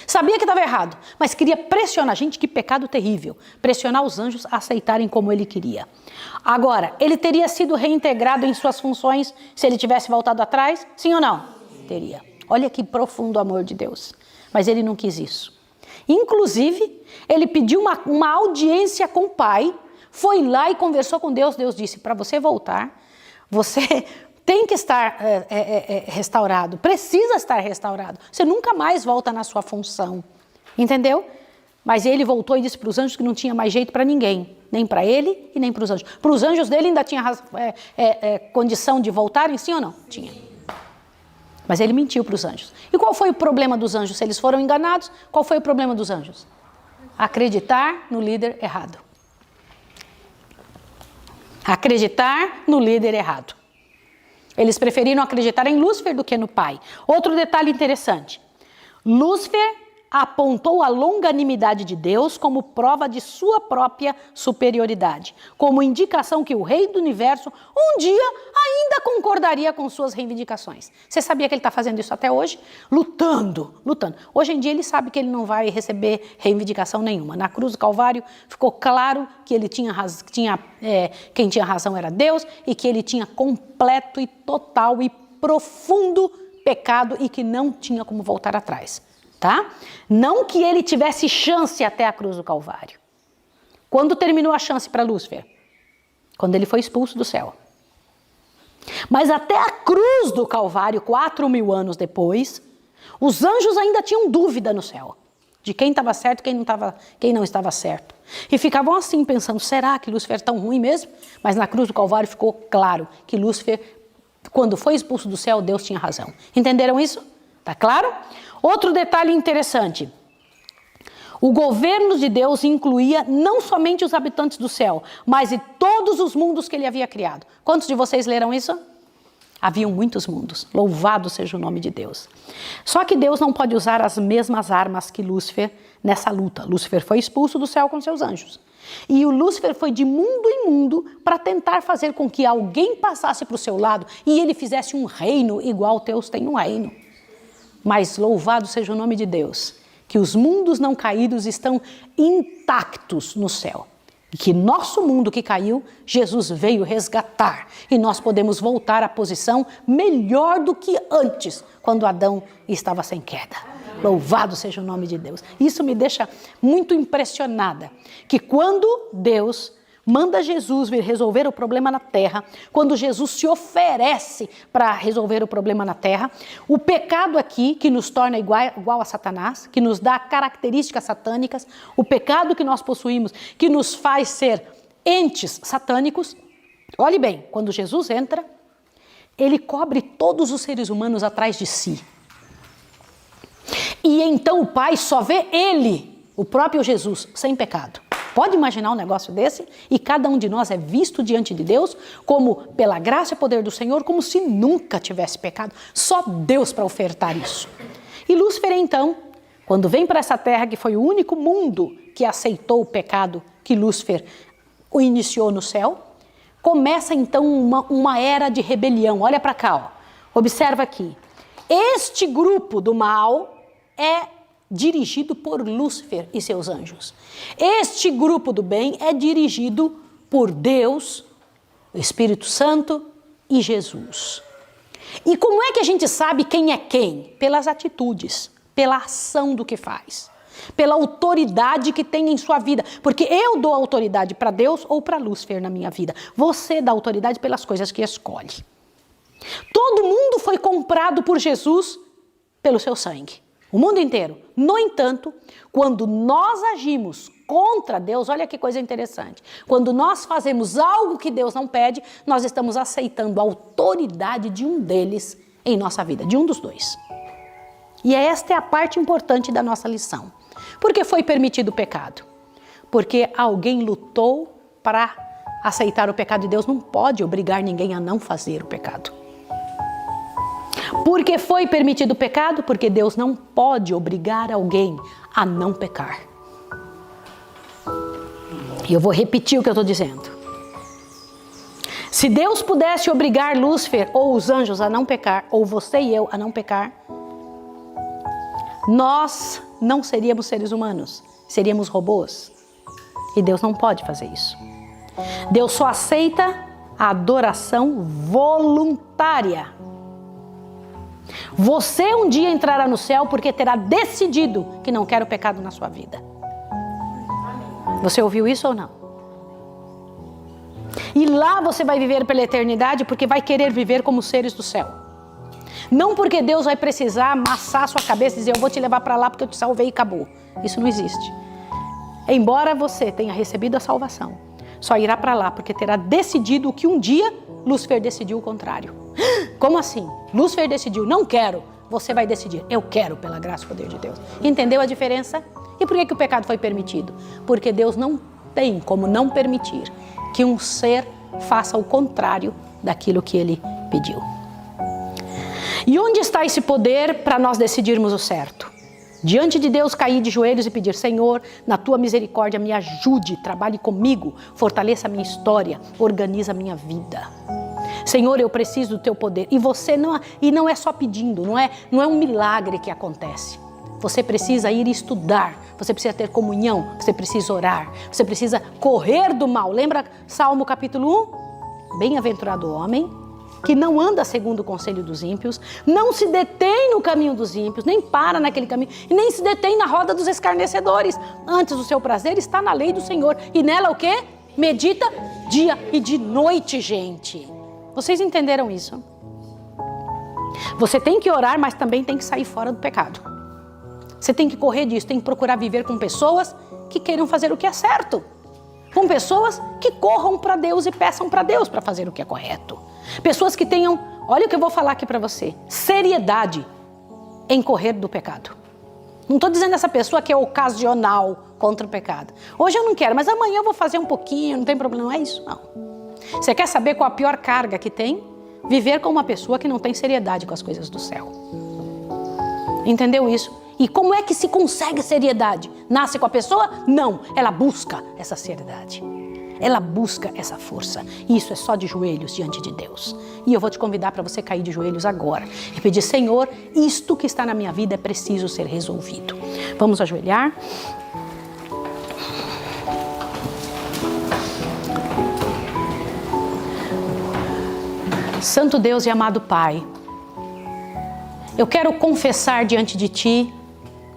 C: Sabia que estava errado, mas queria pressionar. Gente, que pecado terrível. Pressionar os anjos a aceitarem como ele queria. Agora, ele teria sido reintegrado em suas funções se ele tivesse voltado atrás? Sim ou não? Teria. Olha que profundo amor de Deus. Mas ele não quis isso. Inclusive, ele pediu uma audiência com o pai, foi lá e conversou com Deus. Deus disse, para você voltar, você tem que estar restaurado, precisa estar restaurado. Você nunca mais volta na sua função, entendeu? Mas ele voltou e disse para os anjos que não tinha mais jeito para ninguém, nem para ele e nem para os anjos. Para os anjos dele ainda tinha condição de voltarem, sim ou não? Tinha. Mas ele mentiu para os anjos. E qual foi o problema dos anjos? Se eles foram enganados, qual foi o problema dos anjos? Acreditar no líder errado. Acreditar no líder errado. Eles preferiram acreditar em Lúcifer do que no Pai. Outro detalhe interessante. Lúcifer apontou a longanimidade de Deus como prova de sua própria superioridade, como indicação que o Rei do Universo um dia ainda concordaria com suas reivindicações. Você sabia que ele está fazendo isso até hoje? Lutando. Hoje em dia ele sabe que ele não vai receber reivindicação nenhuma. Na cruz do Calvário ficou claro que ele quem tinha razão era Deus e que ele tinha completo e total e profundo pecado e que não tinha como voltar atrás. Tá? Não que ele tivesse chance até a cruz do Calvário. Quando terminou a chance para Lúcifer? Quando ele foi expulso do céu. Mas até a cruz do Calvário, 4.000 anos depois, os anjos ainda tinham dúvida no céu. De quem estava certo e quem não estava certo. E ficavam assim pensando, será que Lúcifer é tão ruim mesmo? Mas na cruz do Calvário ficou claro que Lúcifer, quando foi expulso do céu, Deus tinha razão. Entenderam isso? Tá claro? Outro detalhe interessante, o governo de Deus incluía não somente os habitantes do céu, mas e todos os mundos que ele havia criado. Quantos de vocês leram isso? Haviam muitos mundos, louvado seja o nome de Deus. Só que Deus não pode usar as mesmas armas que Lúcifer nessa luta. Lúcifer foi expulso do céu com seus anjos. E o Lúcifer foi de mundo em mundo para tentar fazer com que alguém passasse para o seu lado e ele fizesse um reino igual Deus tem um reino. Mas louvado seja o nome de Deus, que os mundos não caídos estão intactos no céu. E que nosso mundo que caiu, Jesus veio resgatar. E nós podemos voltar à posição melhor do que antes, quando Adão estava sem queda. Louvado seja o nome de Deus. Isso me deixa muito impressionada, que quando Deus manda Jesus vir resolver o problema na terra, quando Jesus se oferece para resolver o problema na terra, o pecado aqui, que nos torna igual a Satanás, que nos dá características satânicas, o pecado que nós possuímos, que nos faz ser entes satânicos, olhe bem, quando Jesus entra, ele cobre todos os seres humanos atrás de si. E então o Pai só vê ele, o próprio Jesus, sem pecado. Pode imaginar um negócio desse? E cada um de nós é visto diante de Deus como, pela graça e poder do Senhor, como se nunca tivesse pecado. Só Deus para ofertar isso. E Lúcifer, então, quando vem para essa terra, que foi o único mundo que aceitou o pecado que Lúcifer o iniciou no céu, começa então uma era de rebelião. Olha para cá, ó. Observa aqui. Este grupo do mal é dirigido por Lúcifer e seus anjos. Este grupo do bem é dirigido por Deus, o Espírito Santo e Jesus. E como é que a gente sabe quem é quem? Pelas atitudes, pela ação do que faz, pela autoridade que tem em sua vida. Porque eu dou autoridade para Deus ou para Lúcifer na minha vida. Você dá autoridade pelas coisas que escolhe. Todo mundo foi comprado por Jesus pelo seu sangue. O mundo inteiro. No entanto, quando nós agimos contra Deus, olha que coisa interessante. Quando nós fazemos algo que Deus não pede, nós estamos aceitando a autoridade de um deles em nossa vida, de um dos dois. E esta é a parte importante da nossa lição. Por que foi permitido o pecado? Porque alguém lutou para aceitar o pecado e Deus não pode obrigar ninguém a não fazer o pecado. Por que foi permitido o pecado? Porque Deus não pode obrigar alguém a não pecar. E eu vou repetir o que eu estou dizendo. Se Deus pudesse obrigar Lúcifer ou os anjos a não pecar, ou você e eu a não pecar, nós não seríamos seres humanos, seríamos robôs. E Deus não pode fazer isso. Deus só aceita a adoração voluntária. Você um dia entrará no céu porque terá decidido que não quer o pecado na sua vida. Você ouviu isso ou não? E lá você vai viver pela eternidade porque vai querer viver como seres do céu. Não porque Deus vai precisar amassar a sua cabeça e dizer, eu vou te levar para lá porque eu te salvei e acabou. Isso não existe. Embora você tenha recebido a salvação, só irá para lá porque terá decidido o que um dia Lúcifer decidiu o contrário. Como assim? Lúcifer decidiu, não quero. Você vai decidir, eu quero pela graça e poder de Deus. Entendeu a diferença? E por que o pecado foi permitido? Porque Deus não tem como não permitir que um ser faça o contrário daquilo que ele pediu. E onde está esse poder para nós decidirmos o certo? Diante de Deus, cair de joelhos e pedir, Senhor, na tua misericórdia me ajude, trabalhe comigo, fortaleça a minha história, organiza a minha vida. Senhor, eu preciso do teu poder. E não é só pedindo, não é um milagre que acontece. Você precisa ir estudar, você precisa ter comunhão, você precisa orar, você precisa correr do mal. Lembra Salmo capítulo 1? Bem-aventurado o homem que não anda segundo o conselho dos ímpios, não se detém no caminho dos ímpios, nem para naquele caminho, e nem se detém na roda dos escarnecedores. Antes o seu prazer está na lei do Senhor, e nela o quê? Medita dia e de noite, gente. Vocês entenderam isso? Você tem que orar, mas também tem que sair fora do pecado. Você tem que correr disso, tem que procurar viver com pessoas que queiram fazer o que é certo. Com pessoas que corram para Deus e peçam para Deus para fazer o que é correto. Pessoas que tenham, olha o que eu vou falar aqui para você, seriedade em correr do pecado. Não estou dizendo essa pessoa que é ocasional contra o pecado. Hoje eu não quero, mas amanhã eu vou fazer um pouquinho, não tem problema, não é isso? Não. Você quer saber qual a pior carga que tem? Viver com uma pessoa que não tem seriedade com as coisas do céu. Entendeu isso? E como é que se consegue seriedade? Nasce com a pessoa? Não, ela busca essa seriedade. Ela busca essa força. E isso é só de joelhos diante de Deus. E eu vou te convidar para você cair de joelhos agora e pedir, Senhor, isto que está na minha vida é preciso ser resolvido. Vamos ajoelhar. Santo Deus e amado Pai, eu quero confessar diante de Ti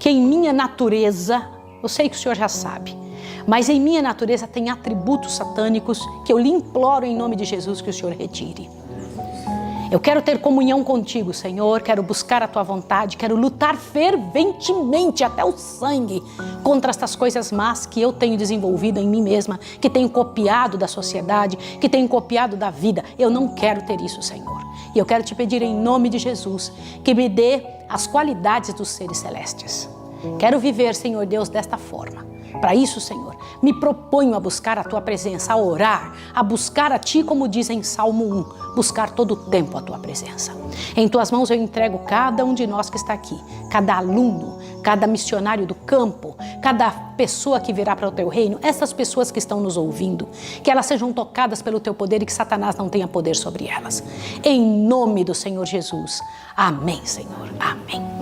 C: que em minha natureza, eu sei que o Senhor já sabe, mas em minha natureza tem atributos satânicos que eu lhe imploro em nome de Jesus que o Senhor retire. Eu quero ter comunhão contigo, Senhor, quero buscar a Tua vontade, quero lutar ferventemente até o sangue contra estas coisas más que eu tenho desenvolvido em mim mesma, que tenho copiado da sociedade, que tenho copiado da vida. Eu não quero ter isso, Senhor. E eu quero te pedir em nome de Jesus que me dê as qualidades dos seres celestes. Quero viver, Senhor Deus, desta forma. Para isso, Senhor, me proponho a buscar a Tua presença, a orar, a buscar a Ti, como diz em Salmo 1, buscar todo o tempo a Tua presença. Em Tuas mãos eu entrego cada um de nós que está aqui, cada aluno, cada missionário do campo, cada pessoa que virá para o Teu reino, essas pessoas que estão nos ouvindo, que elas sejam tocadas pelo Teu poder e que Satanás não tenha poder sobre elas. Em nome do Senhor Jesus. Amém, Senhor. Amém.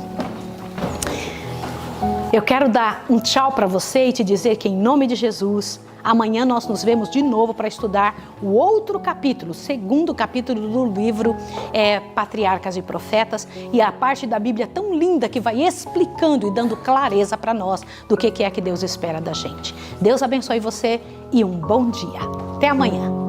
C: Eu quero dar um tchau para você e te dizer que em nome de Jesus, amanhã nós nos vemos de novo para estudar o outro capítulo, o segundo capítulo do livro Patriarcas e Profetas, e a parte da Bíblia tão linda que vai explicando e dando clareza para nós do que é que Deus espera da gente. Deus abençoe você e um bom dia. Até amanhã.